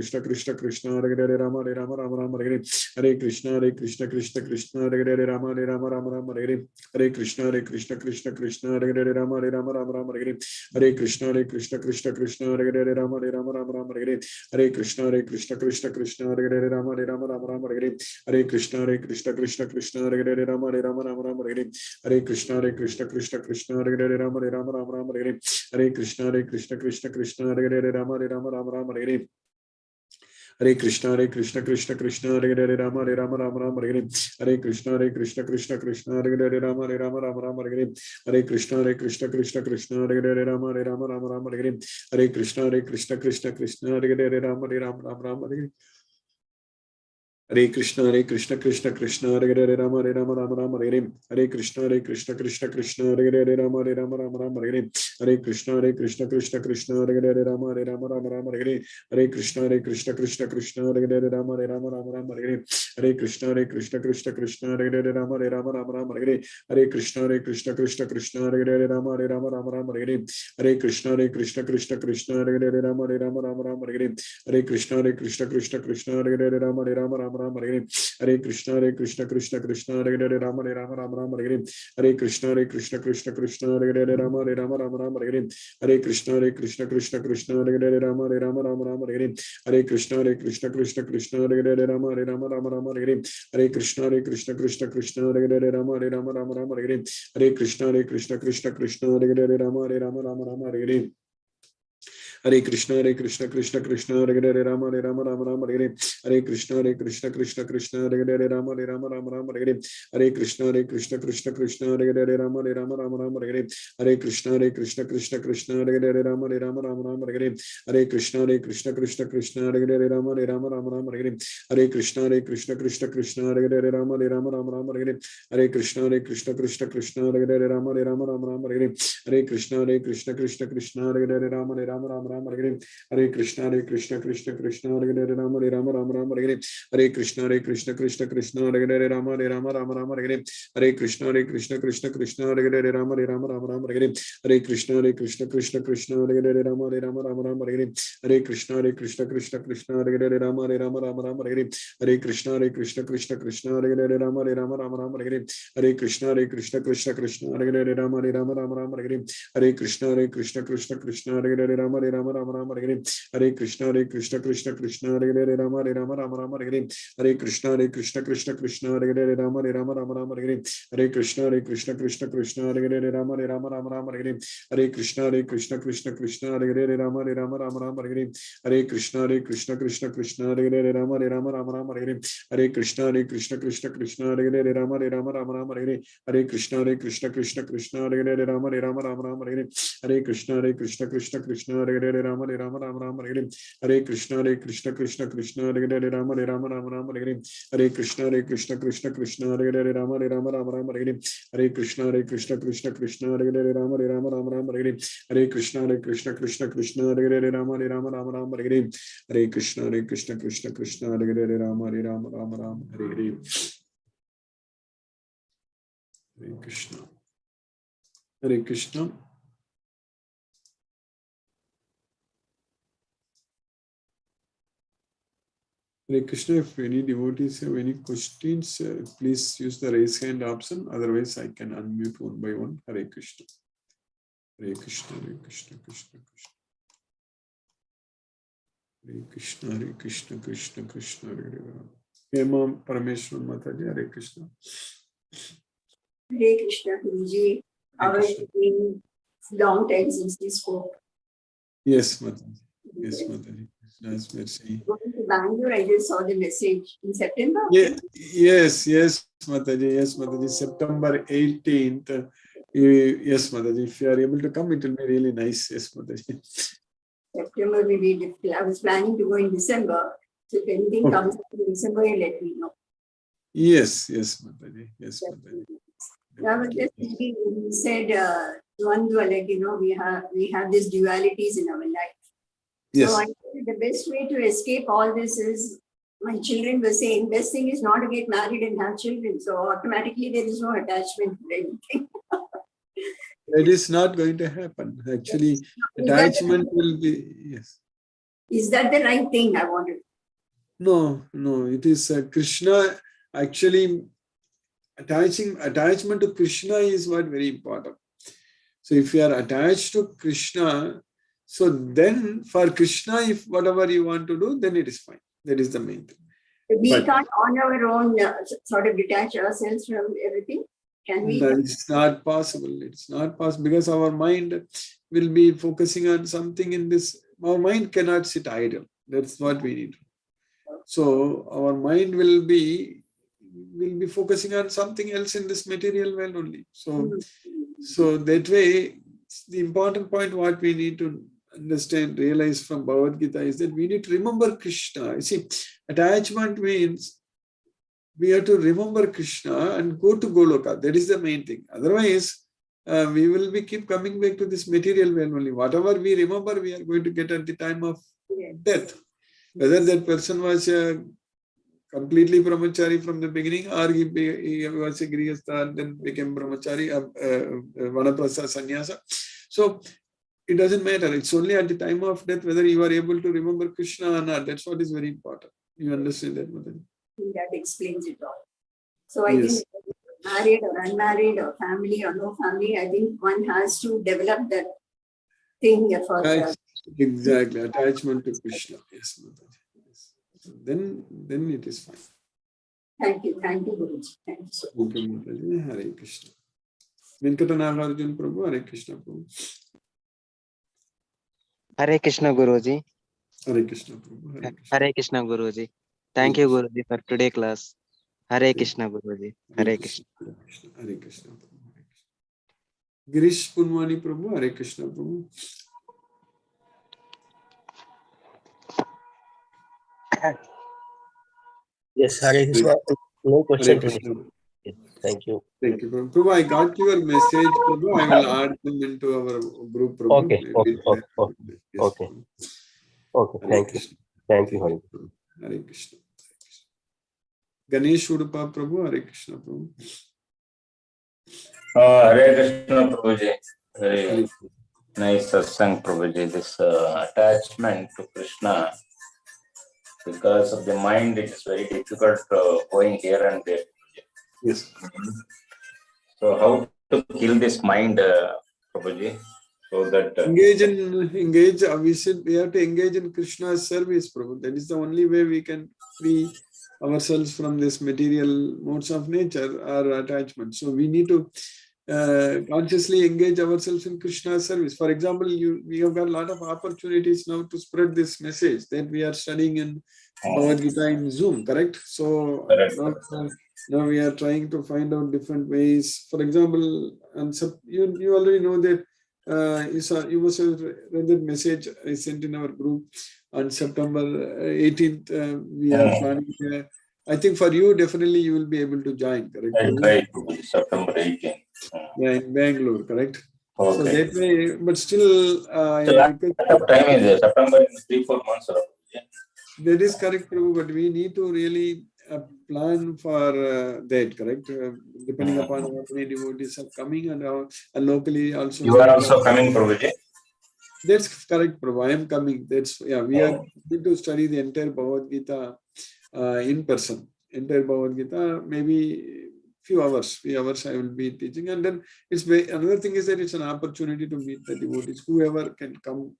Krishna Krishna Hare Hare Rama Rama Rama Rama Hare Hare. Hare Krishna Hare Hare Rama Rama Rama Rama Hare Hare. Hare Krishna Krishna Hare Hare Rama Rama Rama Rama Hare Hare. Hare Krishna Krishna Hare Hare Rama Rama Rama Rama Hare Hare. Hare Krishna Krishna Hare Hare Rama Rama Rama Rama Hare Hare. Hare Krishna Krishna Hare Hare Rama Rama Rama Rama Hare Hare. Hare Krishna Krishna Hare Hare Rama Rama Rama Rama Hare Hare. Hare Krishna Hare Hare Rama Rama Rama Hare Hare. Hare Krishna Krishna Hare Hare Rama Rama Rama Hare Hare. Hare Krishna Krishna Hare Hare Rama Rama Rama Hare Hare. Hare Krishna Krishna Hare Hare Rama Rama Rama Hare Hare. Hare Krishna Krishna Hare Hare Rama Rama Rama Hare Hare. Hare Krishna Krishna Hare Hare Rama Rama Rama Hare Hare. Hare Krishna Krishna Hare Hare Rama Rama Rama Hare Hare. Hare Krishna Krishna Hare Hare Rama Rama Rama Hare Hare. Hare Krishna Krishna Hare Hare Rama Rama Rama Hare Hare. Hare Krishna Krishna Hare Hare Rama Rama Rama Hare Hare. Hare Krishna Krishna Hare Hare Rama Rama Hare Hare. Hare Krishna Krishna Hare Hare Rama Rama Hare Hare. Hare Krishna Hare Hare Rama Rama Hare Hare. Hare Krishna Krishna Hare Hare Rama Rama Hare Hare. Hare Krishna Krishna Hare Hare Rama Rama Hare Hare. Hare Krishna Krishna Hare Hare Rama Rama Hare Hare. Hare Krishna Krishna Hare Hare Rama Rama Hare Hare. Hare Krishna Krishna Hare Hare Rama Rama Hare Hare. Hare Krishna, Krishna Krishna, Hare Hare, Rama Rama, Rama Hare Hare. Hare Krishna, Krishna Krishna, Hare Hare, Rama Rama, Hare Hare. Hare Krishna, Krishna Krishna, Hare Hare, Rama Rama, Hare Hare. Hare Krishna, Krishna Krishna, Hare Hare, Rama Rama, Hare Hare. Hare Krishna, Krishna Krishna, Hare Hare, Rama Rama, Hare Hare. Hare Krishna, Krishna Krishna, Hare Hare, Rama Rama, Hare Hare. Hare Krishna, Krishna Krishna, Hare Hare, Rama Rama, Hare Hare. Hare Krishna, Krishna Krishna, Hare Hare, Rama Rama, Hare Hare. Hare Krishna, Krishna Krishna, Hare Hare, Rama Rama, Hare Hare. Hare Krishna, Krishna Krishna, Hare Hare, Rama Rama, Hare Hare. Hare Krishna, Krishna Krishna, Hare Hare, Rama Rama, Hare Hare. Hare Krishna, Krishna Hare Hare, Rama Rama, Hare Hare. Hare Krishna, Krishna Hare Hare, Rama Rama, Hare Hare. Hare Krishna, Krishna Hare Hare, Rama Rama, Hare Hare. Hare Krishna, Krishna Hare Hare, Rama Rama, Hare Hare. Hare Krishna, Krishna Hare Hare, Rama Rama, Hare Hare. Hare Krishna, Krishna Hare Hare, Rama Rama, Hare Hare. Hare Krishna, Krishna Hare Hare, Rama Rama, Hare Hare. Hare Krishna, Krishna Hare Hare, Rama Rama, Hare Hare. Hare Krishna, Krishna Hare Hare, Rama Rama, Hare Hare. Hare Krishna, Krishna Hare Hare, Rama Rama, Hare Hare. Hare Krishna, Krishna Hare Hare, Rama Rama, Hare Hare. Hare Krishna, Krishna Hare Hare, Rama Rama, Hare Hare. Hare Krishna, Krishna Hare Hare, Rama Rama, Hare Hare. Hare Krishna, Krishna Hare Hare, Rama Rama, Hare Hare. Hare Krishna, Krishna Hare Hare, Rama Rama, Hare Hare. Hare Krishna, Krishna Hare Hare, Rama Rama, Hare Hare. Hare Krishna, Krishna Hare Hare, Rama Rama, Hare Hare. Hare Krishna, Krishna Hare Hare, Rama Rama, Hare Hare. Hare Krishna. Hare Krishna. Hare Krishna, if any devotees have any questions, please use the raise hand option. Otherwise, I can unmute one by one. Hare Krishna. Hare Krishna, Krishna Krishna. Hare Krishna, Krishna Krishna, Hare Hare. Hema Parameshwar Mataji, Hare Krishna. Hare Krishna, Guruji. How has it been long time since we spoke? Yes, Mataji. Yes, Mataji. Nice, merci. Going to Bangalore, I just saw the message in September. Yeah, yes, Mataji. Yes, Mataji. September 18th. Yes, Mataji. If you are able to come, it will be really nice. Yes, Mataji. September will be difficult. I was planning to go in December. So if anything comes up in December, you let me know. Yes, Mataji. Yes, Mataji. I was just thinking, you said, Dvandva, like, we have these dualities in our life. Yes. So I think the best way to escape all this is, my children were saying, best thing is not to get married and have children. So automatically there is no attachment to anything. That is not going to happen. Actually, attachment will be, yes. Is that the right thing I wanted? No, it is Krishna. Actually, attachment to Krishna is what very important. So if you are attached to Krishna, so then for Krishna, if whatever you want to do, then it is fine. That is the main thing. We can't on our own sort of detach ourselves from everything. Can we? No, it's not possible. It's not possible because our mind will be focusing on something in this. Our mind cannot sit idle. That's what we need. So our mind will be focusing on something else in this material world only. So that way, the important point what we need to understand, realize from Bhagavad Gita is that we need to remember Krishna. You see, attachment means we have to remember Krishna and go to Goloka. That is the main thing. Otherwise, we will keep coming back to this material world only. Whatever we remember, we are going to get at the time of death. Whether that person was completely brahmachari from the beginning, or he was a grihastha and then became brahmachari, vanaprastha sannyasa. So it doesn't matter. It's only at the time of death whether you are able to remember Krishna or not. That's what is very important. You understand that, Madhuri? That explains it all. So I think married or unmarried or family or no family, I think one has to develop that thing for exactly attachment to Krishna. Yes, Mataji. Yes. So then it is fine. Thank you, Guruji. Thank you so much. Okay, Mataji. Hare Krishna. Venkatanagarjun Prabhu, Hare Krishna Prabhu. Hare Krishna Guruji. Hare Krishna Prabhu. Hare Krishna. Hare Krishna Guruji. Thank you Guruji for today class. Hare Krishna Guruji. Hare Krishna. Hare Krishna. Hare Krishna Prabhu. Hare Krishna. Girish Punwani Prabhu. Hare Krishna Prabhu. Yes, Hare Krishna. No question Hare to me. Krishna. Yes, thank you. Thank you, Prabhu. Prabhu, I got your message, Prabhu. I will add them into our group, Prabhu. Okay, okay, okay, Yes, okay. Prabhu. Okay, Hare thank you. Krishna. Thank you, Hare. Prabhu. Hare Krishna. Hare Krishna. Ganesh Udupa Prabhu. Hare Krishna Prabhu. Hare Krishna Prabhuji. Very Hare nice satsang Prabhuji. This attachment to Krishna, because of the mind, it is very difficult going here and there. Yes. So how to kill this mind, Prabhuji, so that We have to engage in Krishna's service, Prabhu. That is the only way we can free ourselves from this material modes of nature or attachment. So we need to consciously engage ourselves in Krishna's service. For example, we have got a lot of opportunities now to spread this message that we are studying in Bhagavad Gita in Zoom, correct? So now we are trying to find out different ways. For example, and so you already know that you must have read that message I sent in our group on September 18th. We are planning. I think for you, definitely you will be able to join, correct? Right, September 18th. Yeah, in Bangalore, correct? Okay. So that way, but still, time is there. September is 3-4 months. That is correct, Prabhu, but we need to really plan for that, correct? Depending upon how many devotees are coming and locally also. You are also coming, Prabhuji? That's correct, Prabhu. I am coming. That's we are going to study the entire Bhagavad Gita in person. Entire Bhagavad Gita, maybe few hours I will be teaching, and then another thing is that it's an opportunity to meet the devotees. Whoever can come.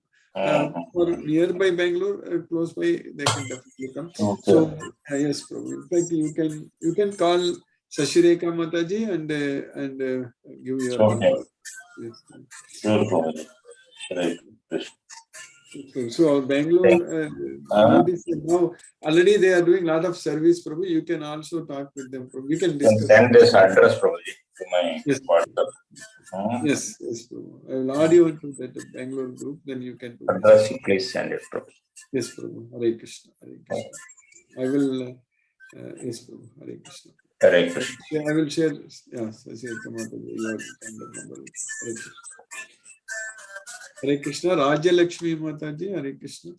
For nearby Bangalore, close by, they can definitely come. Okay. So yes, Prabhu. In fact, you can call Sashireka Mataji and give your number. Yes. So Bangalore devotees now already they are doing a lot of service, Prabhu. You can also talk with them, Prabhu. We can discuss. Send this address, Prabhu, to my WhatsApp. Yes, Prabhu. I will add you into that Bangalore group, then you can do address. Please send it, Prabhu. Yes, Prabhu. Hare Krishna. Hare Krishna. I will. Yes, Prabhu. Hare Krishna. Hare Krishna. I will share. Yes, I say your contact number. Hare Krishna. Hare Krishna. Raja Lakshmi Mataji. Hare Krishna.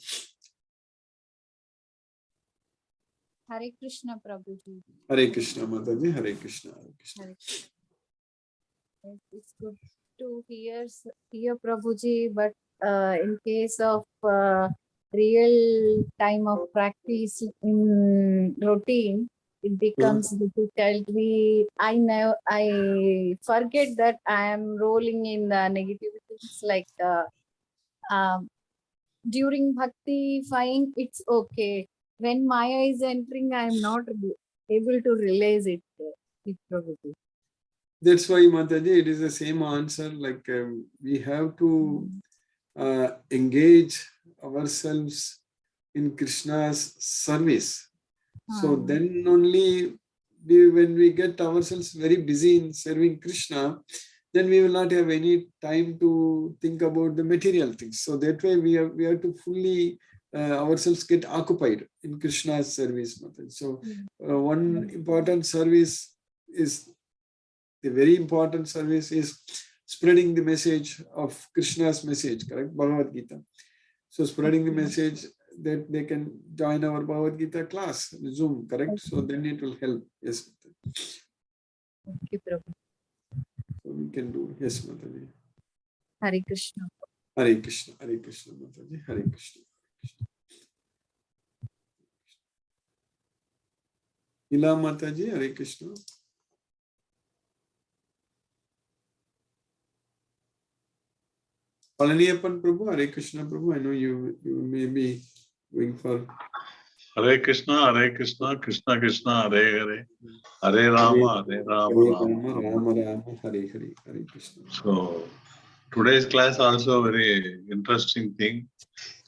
Hare Krishna, Prabhuji. Hare Krishna Mataji. Hare Krishna. Hare Krishna. It's good to hear Prabhuji, but in case of real time of practice in routine, it becomes difficult. I forget that I am rolling in negative things like during bhakti, fine, it's okay. When Maya is entering, I am not able to realize it. Prabhuji. That's why, Mataji, it is the same answer. Like we have to engage ourselves in Krishna's service. So then only when we get ourselves very busy in serving Krishna, then we will not have any time to think about the material things. So that way we have to fully ourselves get occupied in Krishna's service. Mataji. So one important service is the very important service is spreading the message of Krishna's message, correct? Bhagavad Gita. So spreading the message that they can join our Bhagavad Gita class, Zoom, correct? So then it will help. Yes. Okay, Prabhu. So we can do. Yes, Mataji. Hare Krishna. Hare Krishna. Hare Krishna, Mataji. Hare Krishna. Ila Mataji. Hare Krishna. Palaniappan Prabhu, Hare Krishna Prabhu. I know you may be going for Hare Krishna, Krishna Krishna, Hare Hare, Hare Rama, Rama, Rama, Hare Hare, Hare Krishna. So, today's class also very interesting thing,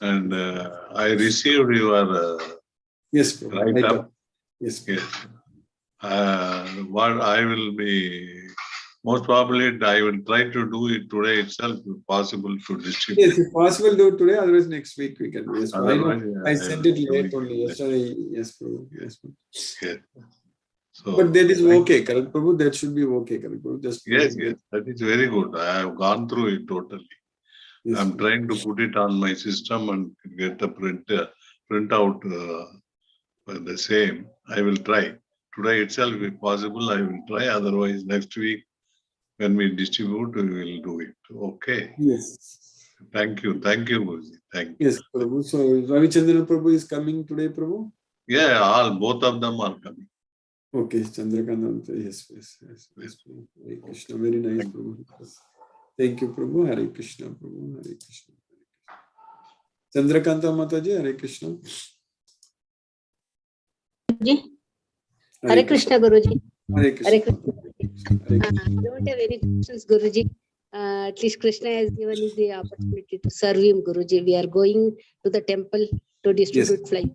and I received your Yes, Prabhu. write Right up. up. Yes, Prabhu. Yes. What I will be most probably I will try to do it today itself, if possible, to distribute. Yes, if possible, do it today. Otherwise, next week we can do. Yes, Prabhu. I know. Otherwise, I I sent will it do late it only next. yesterday. Yes, Prabhu. Yes, Prabhu. Yes. So, But that is thank- okay, correct, Prabhu? That should be okay, correct, Prabhu? Just Yes, yes, that is very good. I have gone through it totally. Yes, I'm Prabhu. trying to put it on my system and get the printout the same. I will try. Today itself, if possible, I will try. Otherwise, next week, when we distribute, we will do it. Okay. Yes. Thank you. Thank you, Guruji. Thank you. Yes, Prabhu. So Ravichandran Prabhu is coming today, Prabhu? Yeah, both of them are coming. Okay, Chandrakanta. Yes, Prabhu. Hare Krishna. Very nice, Prabhu. Thank you, Prabhu. Hare Krishna, Prabhu. Hare Krishna. Chandrakanta Mataji, Hare Krishna. Hare Krishna, Guruji. Hare Krishna. Hare Krishna. Hare I Krishna. don't have any questions, Guruji. At least Krishna has given me the opportunity to serve him, Guruji. We are going to the temple to distribute flies.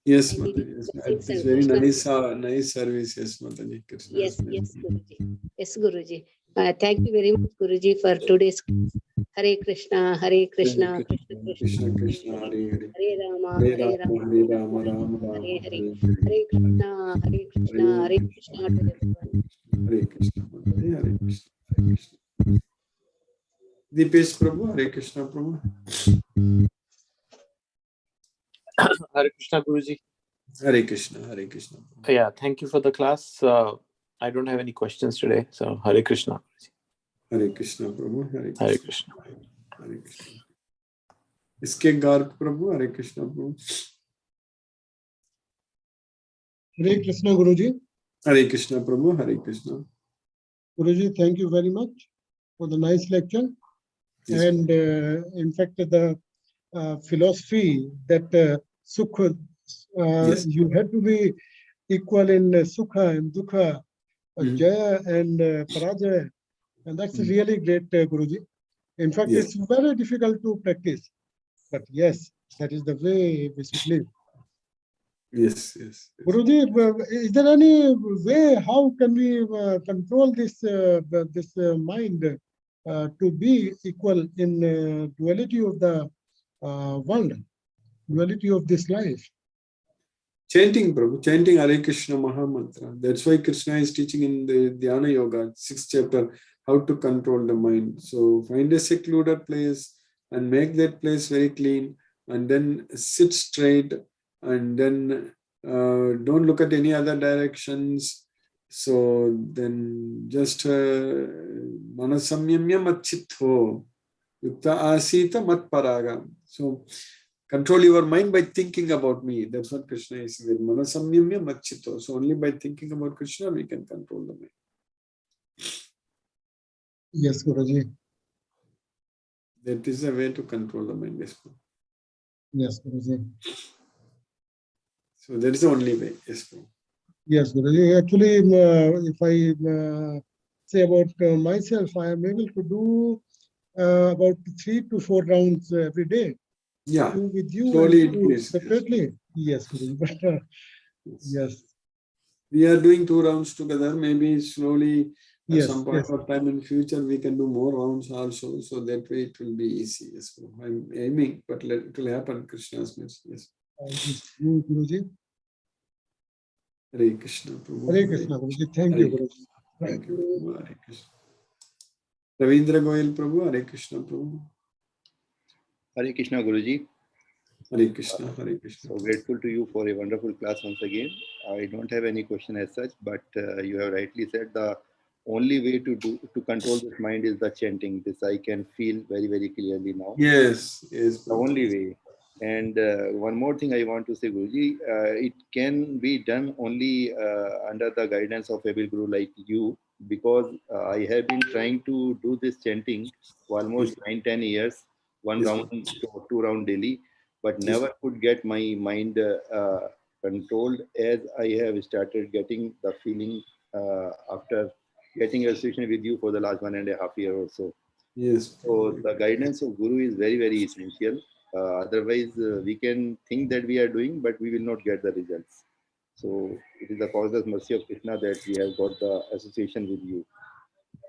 Yes, I need Mataji. his Yes, blessings it's and very Krishna. nice service. Yes, Mataji. Krishna. Yes, Guruji. Yes, Guruji. Thank you very much, Guruji, for today's class. Hare Krishna, Hare Krishna, Krishna Krishna, Krishna, Krishna, Hare Hare Hare, Hare. Hare Rama, Hare Hare Rama, Rama, Hare Rama, Rama Hare Rama, Hare, Hare Hare Krishna, Hare Krishna, Hare Krishna to everyone. Hare Krishna, Mataji. Hare Krishna, Hare Krishna. Deepesh Prabhu, Hare Krishna, Prabhu. Hare Krishna, Guruji. Hare Krishna, Hare Krishna. Yeah, thank you for the class. I don't have any questions today, so Hare Krishna. Hare Krishna, Prabhu. Hare Krishna. Hare Krishna. Hare Krishna. Iske Garg Prabhu, Hare Krishna, Prabhu. Hare Krishna, Guruji. Hare Krishna, Prabhu. Hare Krishna. Guruji, thank you very much for the nice lecture. Yes. And in fact, the philosophy that Sukha, Yes. you have to be equal in Sukha and Dukha, Jaya and Parajaya. And that's really great, Guruji. In fact, Yes. it's very difficult to practice. But yes, that is the way we should live. Yes, yes. Guruji, is there any way how can we control this mind to be equal in duality of the world, duality of this life? Chanting, Prabhu, chanting Hare Krishna Maha Mantra. That's why Krishna is teaching in the Dhyana Yoga, 6th chapter, how to control the mind. So find a secluded place and make that place very clean, and then sit straight, and then don't look at any other directions. So then just manasamyamya matchitho yukta asita mat paraga. So control your mind by thinking about me. That's what Krishna is saying. Manasamyamya matchito. So only by thinking about Krishna we can control the mind. Yes, Guruji. That is a way to control the mind. Yes, Prabhu. Yes, Guruji. So that is the only way. Yes, Prabhu. Yes, Guruji. Actually, if I say about myself, I am able to do about 3 to 4 rounds every day. Yeah. Two with you Slowly and two increase. separately. Yes, Guruji. But yes. We are doing 2 rounds together. Maybe slowly at Yes, some point yes. of time in future we can do more rounds also. So that way it will be easy. Yes, Prabhu. I'm aiming, but it will happen. Krishna's mercy. Yes. Guruji. Hare Krishna, Prabhu. Hare Krishna, Guruji. Thank Hare you, Guruji. Thank you, Prabhu. Hare Krishna. Ravindra Goyal Prabhu, Hare Krishna, Prabhu. Hare Krishna, Guruji. Hare Krishna, Hare Krishna. So grateful to you for a wonderful class once again. I don't have any question as such, but you have rightly said the only way to control this mind is the chanting. This I can feel very, very clearly now. Yes, yes. The only way. And one more thing I want to say, Guruji, it can be done only under the guidance of able Guru like you, because I have been trying to do this chanting for almost 9-10 years, one Yes, round or 2 round daily, but never could get my mind controlled as I have started getting the feeling after getting association with you for the last 1.5 years or so. Yes. So the guidance of Guru is very, very essential. Otherwise, we can think that we are doing, but we will not get the results. So it is the causeless mercy of Krishna that we have got the association with you.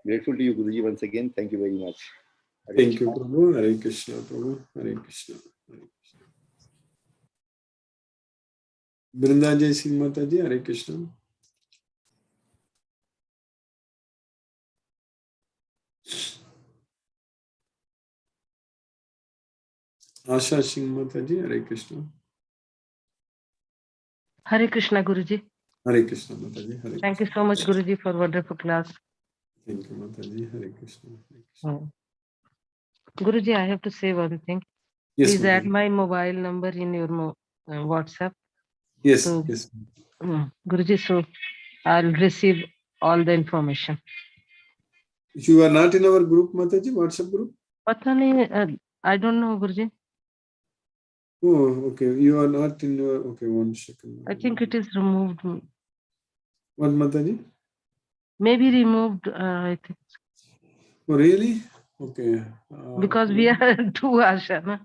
Grateful to you, Guruji, once again. Thank you very much. Hare Thank you, Krishna. Prabhu. Hare Krishna, Prabhu. Hare Krishna. Hare Krishna. Brinda Jai Singh Mataji, Hare Krishna. Asha Singh Mataji, Hare Krishna. Hare Krishna, Guruji. Hare Krishna, Mataji. Hare Thank you Krishna. so much, Guruji, for wonderful class. Thank you, Mataji. Hare Krishna. Hare Krishna. Guruji, I have to say one thing. Yes, Please add Mataji. my mobile number in your WhatsApp. Yes, So, yes. Guruji, so I'll receive all the information. You are not in our group, Mataji, WhatsApp group? Pata nahi, I don't know, Guruji. Oh, okay. You are not in your. Okay, 1 second. I think it is removed. What, Mataji? Maybe removed, I think. Oh, really? Okay. Because we are two Asha, na?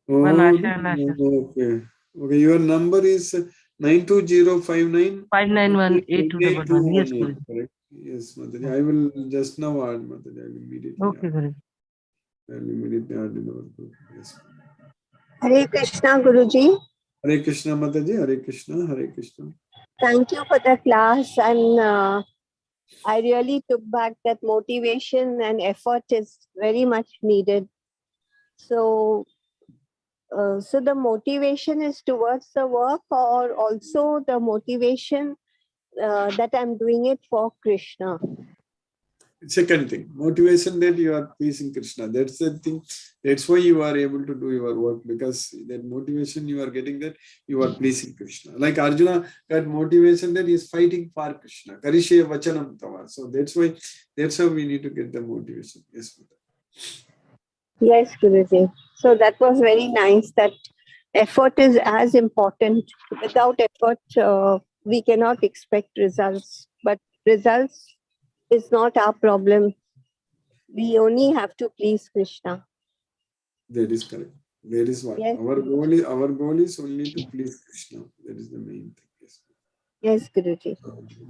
One Oh, Asha and Asha. okay. Okay, your number is 92059 5918211. Yes, 8218. Guruji. Correct? Yes, Mataji. I will just now add, Mataji. I will immediately Okay, add. Guruji. I will immediately add in our group. Yes. Hare Krishna, Guruji. Hare Krishna, Mataji. Hare Krishna. Hare Krishna. Thank you for the class, and I really took back that motivation and effort is very much needed. So, so the motivation is towards the work, or also the motivation that I'm doing it for Krishna. Second thing, motivation that you are pleasing Krishna. That's the thing. That's why you are able to do your work, because that motivation you are getting, that you are pleasing Krishna. Like Arjuna got motivation that he is fighting for Krishna. Karishe vachanam tava. So that's why, that's how we need to get the motivation. Yes, Mata. Yes, Guruji. So that was very nice. That effort is as important. Without effort, we cannot expect results. But results is not our problem. We only have to please Krishna. That is correct. That is what Yes. our goal is only to please Krishna. That is the main thing. Yes. Yes, Guruji.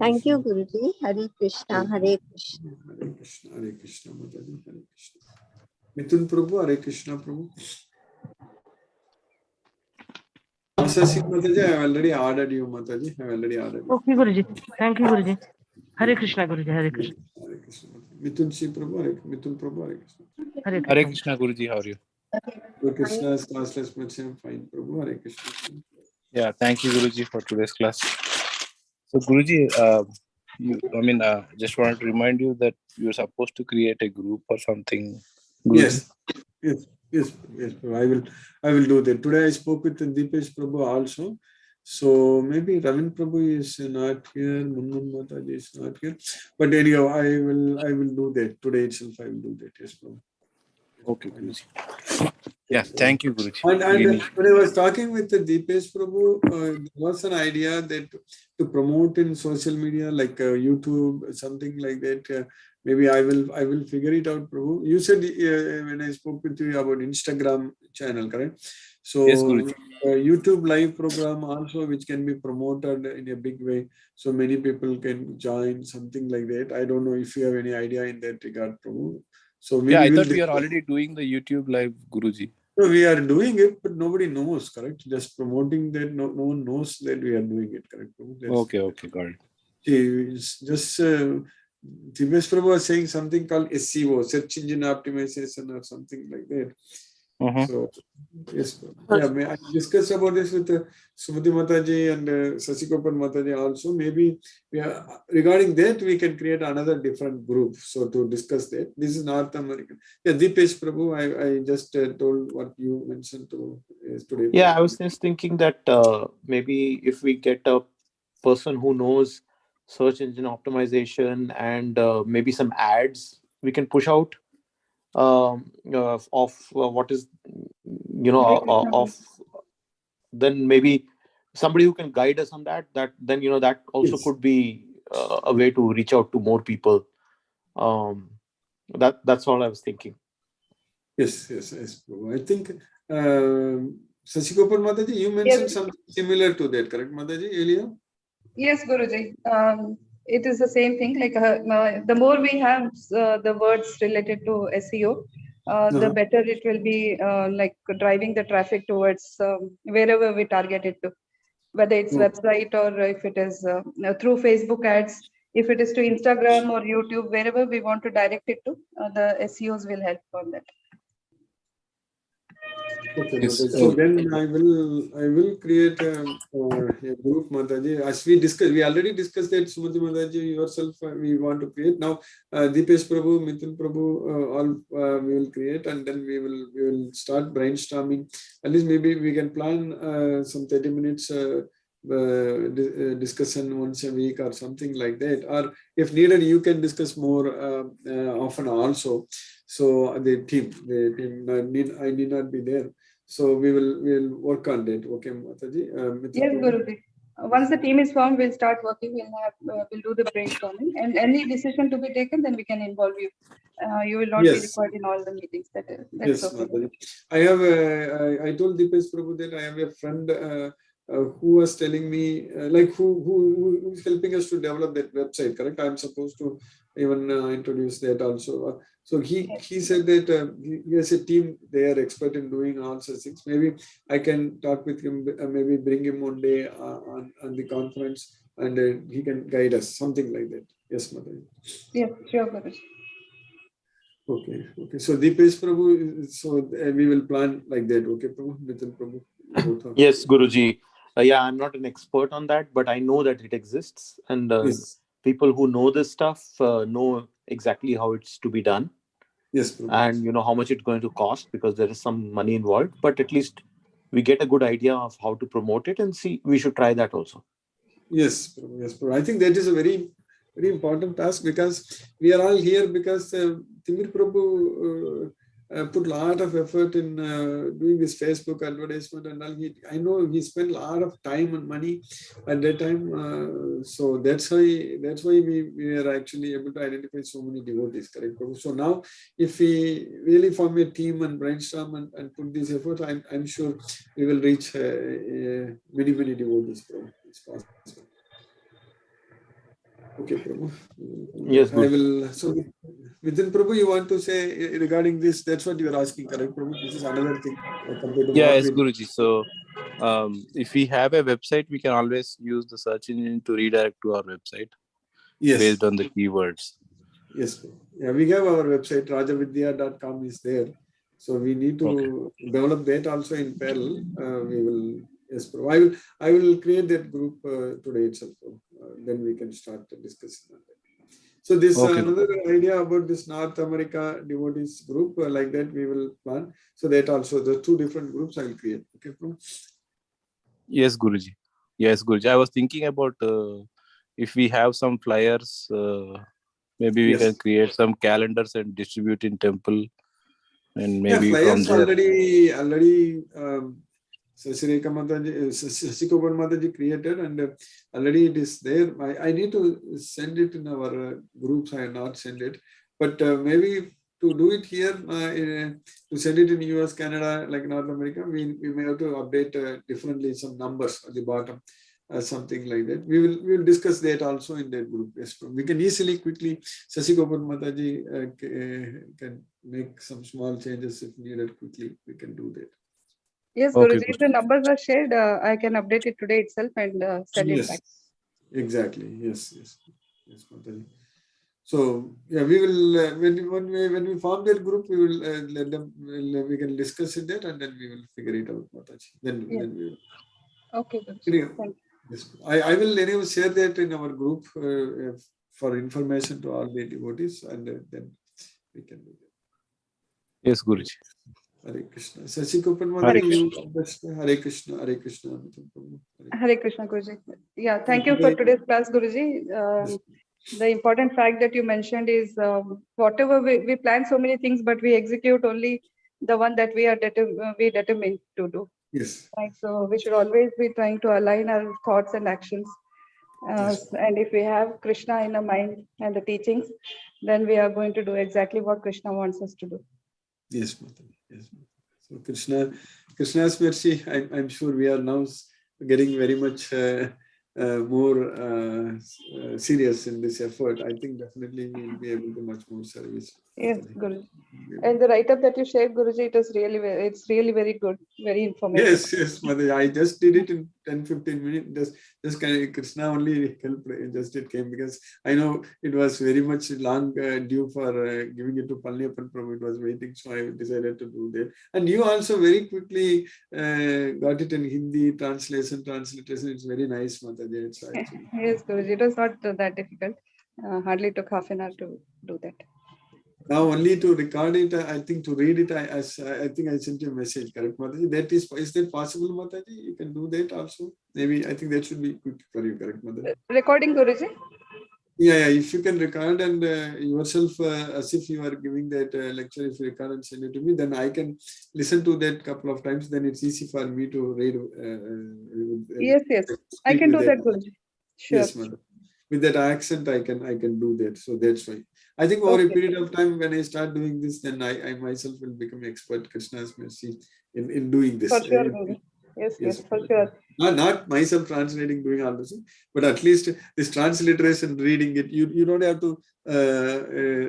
Thank you, Guruji. Hare Krishna, Hare Krishna. Hare Krishna, Hare Krishna, Mataji, Hare Krishna. Mithun Prabhu, Hare Krishna Prabhu. Asha Singh Mataji, I have already ordered you, Mataji. I have already ordered you. Okay, Guruji. Thank you, Guruji. Hare Krishna, Guruji. Hare Krishna. Hare Krishna. Mithun Singh Prabhu, Mithun Prabhu, Hare Krishna. Hare Hare Krishna. Krishna, Guruji. How are you? Hare Krishna, classless much I'm fine, Prabhu, Hare Krishna. Yeah, thank you, Guruji, for today's class. So, Guruji, just wanted to remind you that you're supposed to create a group or something. Guruji. Yes, Prabhu. I will do that. Today I spoke with Deepesh Prabhu also. So maybe Ravin Prabhu is not here, Munmun Mataji is not here. But anyhow, I will do that. Today itself I will do that. Yes, Prabhu. Okay, Guruji. Yeah, thank you, Guruji. And when I was talking with the Deepesh Prabhu, there was an idea that to promote in social media like YouTube, something like that. Maybe I will figure it out, Prabhu. You said when I spoke with you about Instagram channel, correct? So yes, Guruji. YouTube live program also, which can be promoted in a big way, so many people can join, something like that. I don't know if you have any idea in that regard, Prabhu. So maybe Yeah, I thought we are already doing the YouTube live, Guruji. No, we are doing it, but nobody knows, correct? Just promoting that, no one knows that we are doing it, correct? Okay, got it. It's just Divesh Prabhu was saying something called SEO, search engine optimization or something like that. So, yes, I discussed about this with Sumati Mataji and Sasikopan Mataji also. Maybe regarding that, we can create another different group. So to discuss that, this is North American. Yeah, Deepesh Prabhu, I just told what you mentioned today. Yeah, I was just thinking that maybe if we get a person who knows search engine optimization and maybe some ads we can push out of what is, of then maybe somebody who can guide us on that then that also could be a way to reach out to more people. That's all I was thinking. Yes, Prabhu. I think Sashigopal Mataji, you mentioned something similar to that, correct, Mataji, earlier? Yes, Guruji. It is the same thing. Like the more we have the words related to SEO, the better it will be like driving the traffic towards wherever we target it to, whether it's website or if it is through Facebook ads, if it is to Instagram or YouTube, wherever we want to direct it to, the SEOs will help on that. Okay, Mataji. So then I will create a group, Mataji. As we discussed, we already discussed that, Sumati Mataji, yourself, we want to create. Now, Deepesh Prabhu, Mithun Prabhu, all we will create, and then we will start brainstorming. At least maybe we can plan some 30 minutes discussion once a week or something like that. Or if needed, you can discuss more often also. So the team I need not be there. So we'll work on that. Okay, Mataji. Yes, Guruji. Once the team is formed, we'll start working. We'll do the brainstorming, and any decision to be taken, then we can involve you. You will not be required in all the meetings. That's yes, okay. Mataji. I have I told Deepesh Prabhu that I have a friend who was telling me who is helping us to develop that website. Correct? I'm supposed to even introduce that also. So he said that he has a team. They are expert in doing all such things. Maybe I can talk with him. Maybe bring him one day on the conference, and he can guide us. Something like that. Yes, Mataji. Yes, sure, Guruji. Okay. So Deepesh Prabhu, so we will plan like that. Okay, Prabhu, Mithun Prabhu. Yes, Guruji. Yeah, I'm not an expert on that, but I know that it exists, and people who know this stuff know exactly how it's to be done. Yes, Prabhu. And you know how much it's going to cost, because there is some money involved. But at least we get a good idea of how to promote it, and see, we should try that also. Yes, Prabhu. I think that is a very important task, because we are all here because Timir Prabhu put a lot of effort in doing this Facebook advertisement and all. I know he spent a lot of time and money at that time. So that's why we are actually able to identify so many devotees, correct, Prabhu? So now if we really form a team and brainstorm and put this effort, I'm sure we will reach many devotees, Prabhu. It's possible. Okay, Prabhu. Yes, I will. So, within Prabhu, you want to say regarding this? That's what you are asking, correct, Prabhu? This is another thing compared to yes, Guruji. So, if we have a website, we can always use the search engine to redirect to our website based on the keywords. Yes, Prabhu. Yeah, we have our website, rajavidya.com is there. So we need to develop that also in parallel. We will. Yes, Prabhu. I will create that group today itself. Then we can start discussing on that. So this another idea about this North America devotees group, like that we will plan. So that also the two different groups I will create. Okay, Prabhu? Yes, Guruji. Yes, Guruji. I was thinking about if we have some flyers, maybe we can create some calendars and distribute in temple, and maybe flyers from there. already Sasireka Mataji, Sasikopan Mataji created, and already it is there. I need to send it in our groups. I have not sent it, but maybe to do it here, to send it in US, Canada, like North America, we may have to update differently some numbers at the bottom, something like that. We will discuss that also in that group. Yes, we can easily, quickly, Sasikopan Mataji can make some small changes if needed quickly. We can do that. Yes, Guruji, if the numbers are shared, I can update it today itself and send it back. Exactly. Yes, Mataji. So yeah, we will when we form that group, we will let them. We can discuss it there, and then we will figure it out, Mataji. Then we will. Okay, Guruji. Thank you. Yes, I will anyway share that in our group for information to all the devotees, and then we can do that. Yes, Guruji. Hare Krishna. Sasikopan Mataji, Hare Krishna, Hare Krishna. Hare Krishna, Guruji. Yeah, thank you for today's class, Guruji. The important fact that you mentioned is whatever we plan so many things, but we execute only the one that we are determined to do. Yes. Right. So we should always be trying to align our thoughts and actions And if we have Krishna in our mind and the teachings, then we are going to do exactly what Krishna wants us to do. Yes, Mataji. Yes, Mataji. So Krishna's mercy, I'm sure we are now getting very much more serious in this effort. I think definitely we will be able to much more service. Yes, Guruji. And the write-up that you shared, Guruji, it's really very good, very informative. Yes, Mataji. I just did it in 10-15 minutes. Just kind of Krishna only helped. Just it came because I know it was very much long due for giving it to Palniappan Prabhu. It was waiting, so I decided to do that. And you also very quickly got it in Hindi translation. It's very nice, Mataji. It's actually. Yes, Guruji. It was not that difficult. Hardly took half an hour to do that. Now only to record it, I think to read it, I think I sent you a message, correct, Mataji? Is that possible, Mataji? You can do that also. Maybe I think that should be quick for you, correct, Mataji? Recording, Guruji? Yeah. If you can record and yourself as if you are giving that lecture, if you record and send it to me, then I can listen to that couple of times. Then it's easy for me to read. Yes. I can do that, Guruji. Sure. Yes, Mataji. With that accent, I can do that. So that's why. I think over a period of time, when I start doing this, then I myself will become expert, Krishna's mercy, in doing this. For sure, Guruji. Yes, for sure. Not myself translating, doing all this, but at least this transliteration, reading it, you don't have to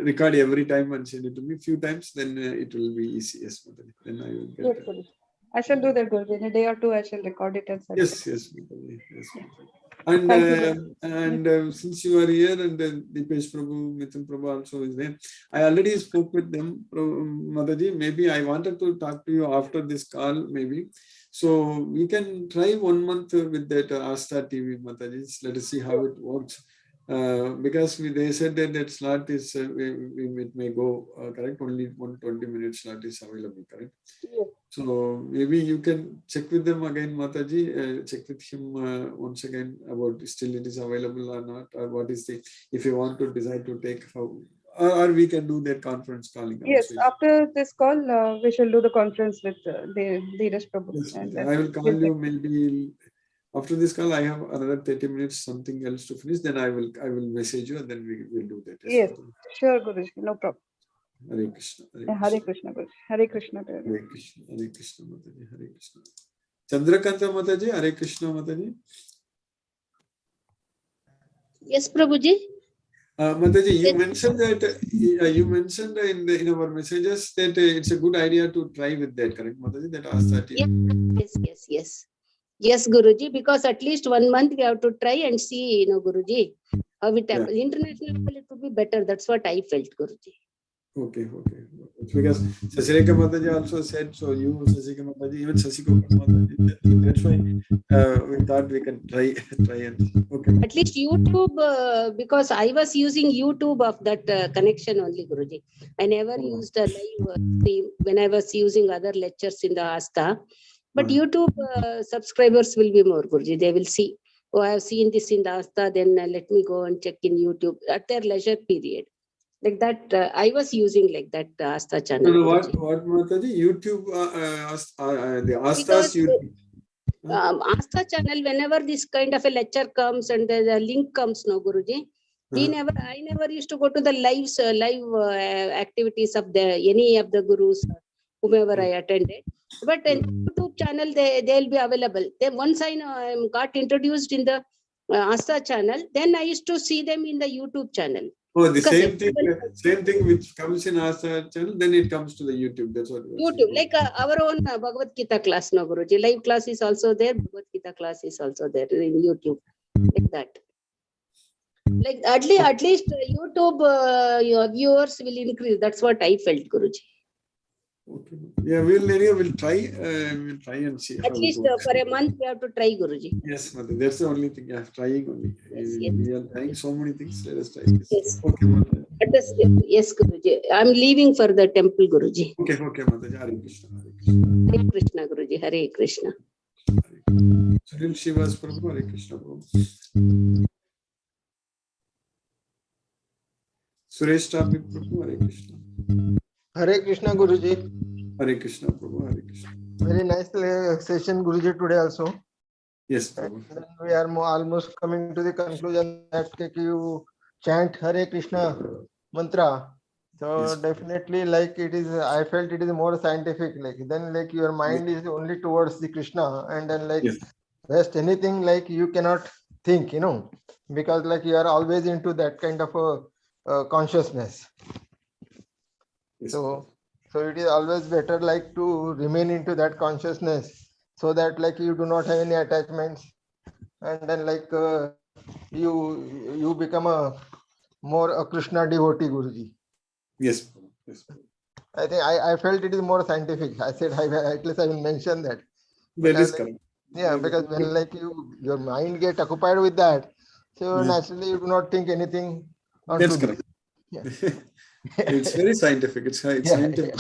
record every time and send it to me a few times, then it will be easy. Yes, then I will get it. Guruji. I shall do that, Guruji. In a day or two, I shall record it and send it. Yes. And since you are here and Deepesh Prabhu, Mithun Prabhu also is there, I already spoke with them, Mataji. Maybe I wanted to talk to you after this call, maybe. So we can try 1 month with that Asta TV, Mataji. Let us see how it works. Because they said that slot is, it may go, correct? Only 120 minute slot is available, correct? Yes. So maybe you can check with them again, Mataji, check with him once again about still it is available or not, or what is the, if you want to decide to take, how, or we can do that conference calling. Yes, also. after this call, we shall do the conference with the Dheeraj Prabhu. Yes, And I will call you maybe after this call. I have another 30 minutes, something else to finish. Then I will message you and then we will do that. Yes, sure, Guruji, no problem. Hare Krishna. Hare Krishna, Guruji. Hare Krishna. Hare Krishna. Hare Krishna, Mataji. Hare Krishna. Chandrakanta Mataji. Hare Krishna, Mataji. Yes, Prabhuji. Mataji, you mentioned that in our messages that it's a good idea to try with that, correct, Mataji? That Asta. Yes, Guruji, because at least 1 month we have to try and see, Guruji, how it happens. International level, it would be better. That's what I felt, Guruji. Okay. Because Sasireka Mataji also said, so you, Sasika Mataji, even Sasiko Mataji, that's why we thought we can try and okay. At least YouTube, because I was using YouTube of that connection only, Guruji. I never used a live stream when I was using other lectures in the Asta. But YouTube subscribers will be more, Guruji. They will see, oh, I have seen this in the Asta, then let me go and check in YouTube at their leisure period. Like that, I was using like that Asta channel. No, what Mataji? YouTube, the Asta's YouTube. Asta channel, whenever this kind of a lecture comes and the link comes, no, Guruji, I never used to go to the live activities of any of the gurus, whomever I attended. But in YouTube channel, they'll be available. Then once I got introduced in the Asta channel, then I used to see them in the YouTube channel. Oh, the same thing which comes in Asta channel, then it comes to the YouTube. That's what YouTube, like our own Bhagavad Gita class, no, Guruji. Live class is also there. Bhagavad Gita class is also there in YouTube, like that. Like at least YouTube your viewers will increase. That's what I felt, Guruji. Okay. Yeah, we'll try. We'll try and see. At least for a month we have to try, Guruji. Yes, Mother. That's the only thing. Yeah, trying only. Yes. We are trying so many things. Let us try this. Yes. Okay, Mother. Yes, Guruji. I'm leaving for the temple, Guruji. Okay, Mother. Hare Krishna. Hare Krishna, Guruji. Hare Krishna. Sunil Shivas Prabhu. Hare Krishna, Prabhu. Suresh Tapik Prabhu. Hare Krishna. Hare Krishna, Guruji. Hare Krishna, Prabhu. Hare Krishna. Very nice session, Guruji, today also. Yes, Prabhu. Then we are almost coming to the conclusion that you chant Hare Krishna mantra. So Yes. definitely, like it is, I felt it is more scientific. Like then, like your mind is only towards the Krishna, and then like Yes. rest anything like you cannot think, because like you are always into that kind of a consciousness. Yes. So it is always better like to remain into that consciousness, so that like you do not have any attachments, and then like you become a more a Krishna devotee, Guruji. Yes, Prabhu. Yes, Prabhu. I think I felt it is more scientific. I said at least I will mention that. That is Because, correct. yeah, because when like your mind get occupied with that, so Yeah. naturally you do not think anything That's onto this. correct. Yeah. It's very scientific. It's scientific.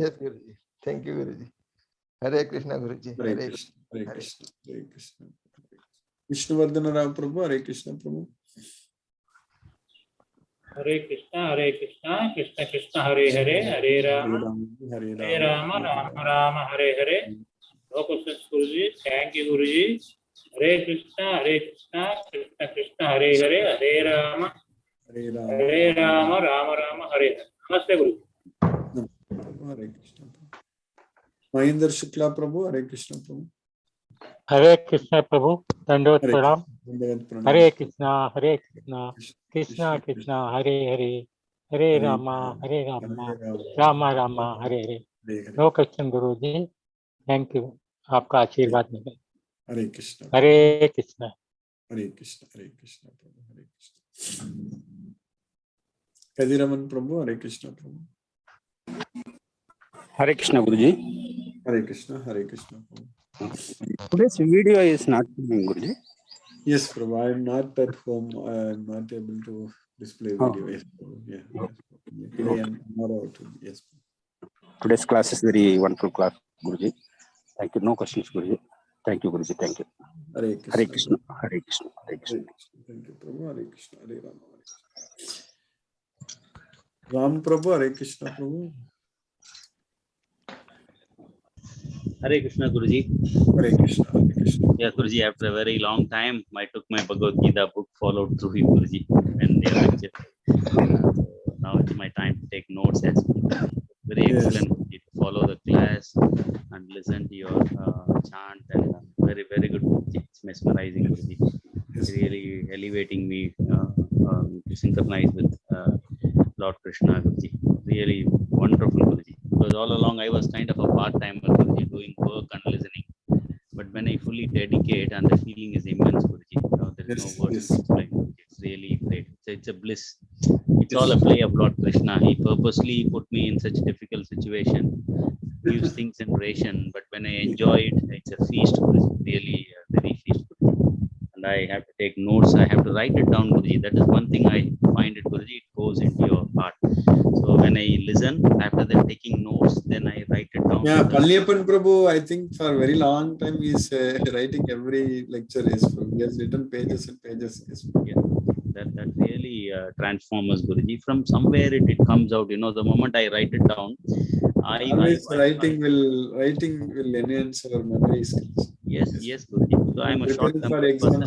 Yes, Guruji. Thank you, Guruji. Hare Krishna, Guruji. Hare Krishna. Hare Krishna. Hare Krishna. Vishnuvardhana Rao Prabhu. Hare Krishna Prabhu. Hare Krishna, Krishna Krishna, Hare Hare, Hare Rama, Hare Hare Rama. Rama, Rama Rama, Hare Hare. No questions, Guruji. Thank you, Guruji. Hare Krishna, Krishna Krishna, Hare Hare, Hare Rama, Hare Rama. Hare Rama, Rama Rama, Hare Hare. Namaste, Guruji. Hare Krishna Prabhu. Mahinder Shukla Prabhu. Hare Krishna Prabhu. Hare Krishna, Prabhu. Dandavad Hare Pranam. Dandavat Pranam. Hare Krishna, Krishna Krishna, Hare Hare, Hare Rama, Rama Rama, Hare Hare. No question, Guruji. Thank you. आपका आशीर्वाद मिले. Hare Krishna. Hare Krishna. Hare Krishna. Hare Krishna Prabhu. Hare Krishna. Kadiraman Prabhu. Hare Krishna Prabhu. Hare Krishna, Guruji. Hare Krishna. Hare Krishna Prabhu. Today's video is not coming, Guruji. Yes, Prabhu. I am not at home. I am not able to display video. Yes, Prabhu. Yeah. Yes, Prabhu. Today and tomorrow too. Yes. Today's class is very wonderful class, Guruji. Thank you. No questions, Guruji. Thank you, Guruji. Thank you. Hare Krishna. Hare Krishna. Hare Krishna. Hare Krishna. Thank you, Prabhu. Hare Krishna. Hare Rama. Hare Krishna. Ram Prabhu. Hare Krishna Prabhu. Hare Krishna, Guruji. Hare Krishna. Hare Krishna. Yeah, Guruji, after a very long time, I took my Bhagavad Gita book, followed through it, Guruji, and they lecture. So now it's my time to take notes as well. Very excellent, Guruji, to follow the class and listen to your chant, and very, very good, Guruji. It's mesmerizing, Guruji. It's really elevating me to synchronize with Lord Krishna, Guruji. Really wonderful, Guruji. Because all along I was kind of a part-timer, Guruji, doing work and listening. But when I fully dedicate, and the feeling is immense, Guruji. There is no words to explain, Guruji. It's really great. It's a bliss. It's all a play of Lord Krishna. He purposely put me in such a difficult situation, gives things in ration. But when I enjoy it, it's a feast, Guruji. Really a very feast, Guruji. And I have to take notes. I have to write it down, Guruji. That is one thing I find it, Guruji. It goes into your heart. So when I listen, after that taking notes, then I write it down. Yeah, Palniappan Prabhu, I think for a very long time he is writing every lecture. He has written pages and pages. Yeah, that really transforms us, Guruji. From somewhere it comes out. The moment I write it down, writing will enhance our memory skills. Yes, Guruji. So I am a short-term person.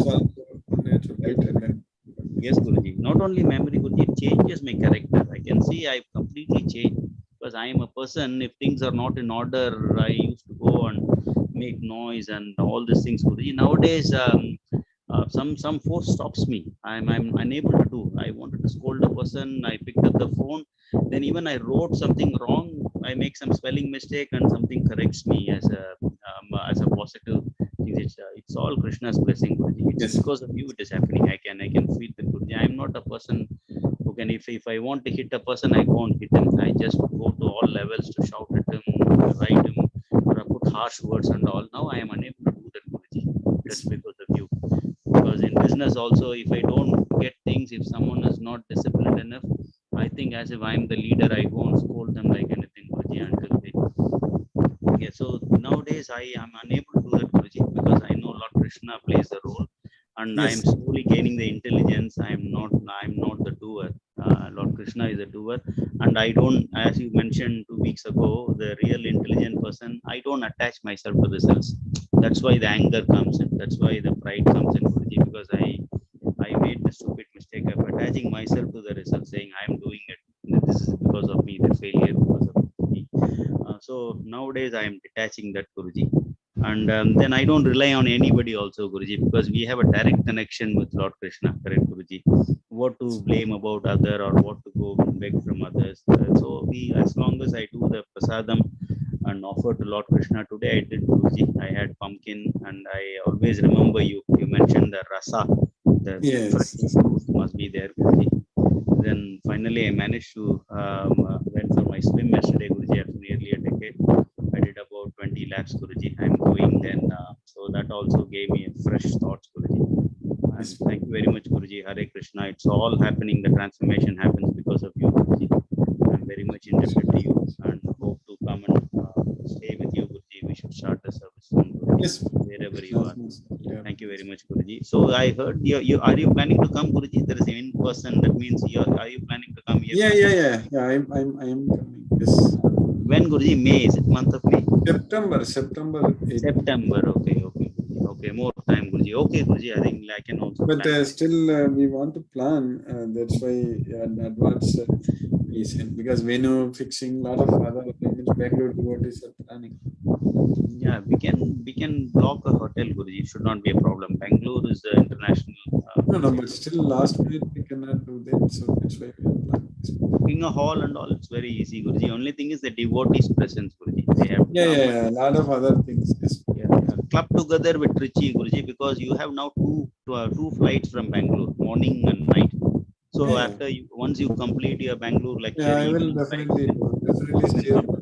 Yes, Guruji. Not only memory, Guruji, it changes my character. I can see I've completely changed, because I am a person, if things are not in order, I used to go and make noise and all these things, Guruji. Nowadays, some force stops me. I'm unable to do. I wanted to scold a person. I picked up the phone. Then even I wrote something wrong. I make some spelling mistake and something corrects me as a positive thing. It's all Krishna's blessing, Guruji. It's because of you it is happening. I can feel the Guruji. I'm not a person who can, if I want to hit a person, I won't hit him. I just go to all levels to shout at him, write him, or put harsh words and all. Now I am unable to do that, Guruji. That's because of you. Because in business also, if I don't get things, if someone is not disciplined enough, I think as if I'm the leader, I won't scold them like anything, Guruji, until they. Yeah, so nowadays I am unable to do that, Guruji, because I know Lord Krishna plays the role, and I am slowly gaining the intelligence. I am not the doer. Lord Krishna is a doer, and I don't, as you mentioned 2 weeks ago, the real intelligent person, I don't attach myself to results. that's why the anger comes in. That's why the pride comes in, Guruji, because I made the stupid mistake of attaching myself to the result, saying I am doing it. This is because of me, the failure because of me. So nowadays I am detaching that, Guruji. And then I don't rely on anybody also, Guruji, because we have a direct connection with Lord Krishna, correct, Guruji? What to blame about other or what to go beg from others. So as long as I do the prasadam and offer to Lord Krishna, today I did, Guruji. I had pumpkin, and I always remember you mentioned the rasa, the fresh fruit must be there, Guruji. Then finally I managed to went for my swim yesterday, Guruji, after nearly a decade. I did about 20 laps, Guruji. I'm going then, so that also gave me fresh thoughts, Guruji. And thank you very much, Guruji. Hare Krishna. It's all happening. The transformation happens because of you, Guruji. I'm very much indebted to you and hope to come and stay with you, Guruji. We should start the service soon, Guruji, wherever you are. Thank you very much, Guruji. So I heard you are you planning to come, Guruji? There is an in-person. That means are you planning to come here? Yeah. I'm coming. Yes. When, Guruji? May, is it month of May? September 8th. September. Okay. More time, Guruji. Okay, Guruji. I think I can also. But still, we want to plan. That's why in advance we send, because venue fixing, lot of other things. Bangalore devotees are planning. Yeah, we can block a hotel, Guruji. It should not be a problem. Bangalore is the international. No, but still last minute we cannot do that. So that's why we are planning. In a hall and all, it's very easy, Guruji. Only thing is the devotees' presence, Guruji. They have a lot of other things. Yes. Club together with Trichy, Guruji, because you have now two flights from Bangalore, morning and night. So after once you complete your Bangalore lecture, I will definitely stay over.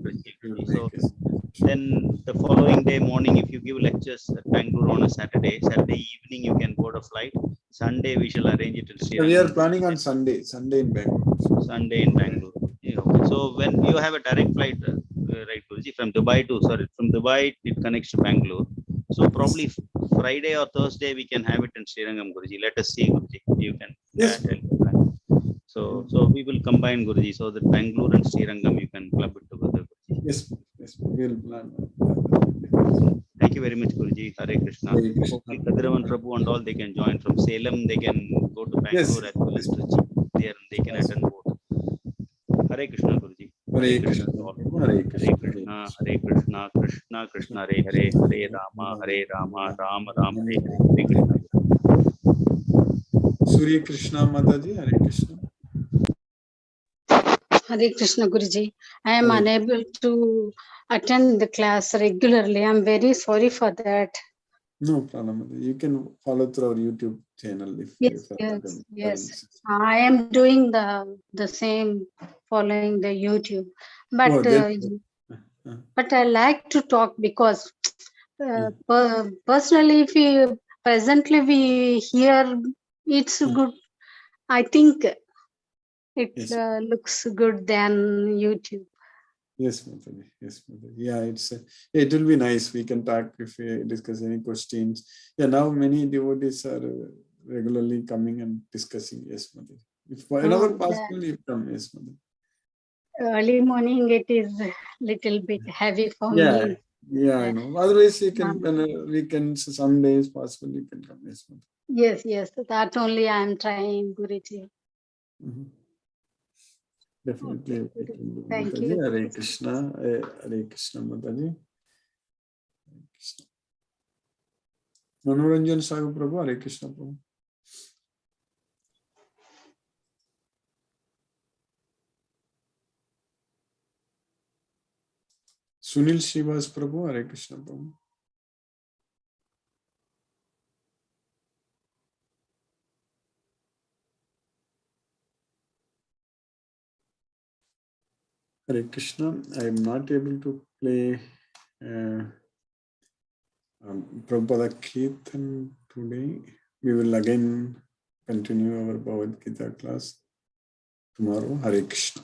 So then the following day morning, if you give lectures at Bangalore on a Saturday evening you can board a flight. Sunday we shall arrange it in Sri We are planning on Sunday in Bangalore. Yeah, okay. So when you have a direct flight, right, Guruji, from Dubai it connects to Bangalore. So probably Friday or Thursday we can have it in Srirangam, Guruji. Let us see, Guruji. You can tell the plan. So we will combine, Guruji, so that Bangalore and Srirangam you can club it together, Guruji. Yes, we will plan. Thank you very much, Guruji. Hare Krishna. Hopefully Kadiravan Prabhu and all, they can join from Salem. They can go to Bangalore as well as Trichy. There they can attend both. Hare Krishna, Guruji. Hare Krishna. Hare Krishna. Hare Krishna. Krishna Krishna Hare Hare. Hare Rama. Hare Rama. Rama Rama Hare Hare. Hare Krishna. Surya Krishna Mataji. Hare Krishna. Hare Krishna, Guruji. I am unable to attend the class regularly. I'm very sorry for that. No problem. You can follow through our YouTube channel. Yes. I am doing the same, following the YouTube. But but I like to talk because personally, if presently we hear, it's good. I think it looks good than YouTube. Yes, Mataji. Yes, Mataji. Yeah, it will be nice. We can talk if we discuss any questions. Yeah, now many devotees are regularly coming and discussing. Yes, Mataji. If whenever possible, you come. Yes, Mataji. Early morning, it is little bit heavy for me. Yeah, I know. Otherwise, you can weekends, some days possible, you can come. Yes, Mataji. Yes. That only I am trying, Guruji. Definitely. Okay. Thank you. Hare Krishna. Hare Krishna, Mataji. Manoranjan Sagu Prabhu. Hare Krishna, Prabhu. Sunil Srivas Prabhu. Hare Krishna, Prabhu. Hare Krishna. I am not able to play Prabhupada Kirtan today. We will again continue our Bhagavad Gita class tomorrow. Hare Krishna.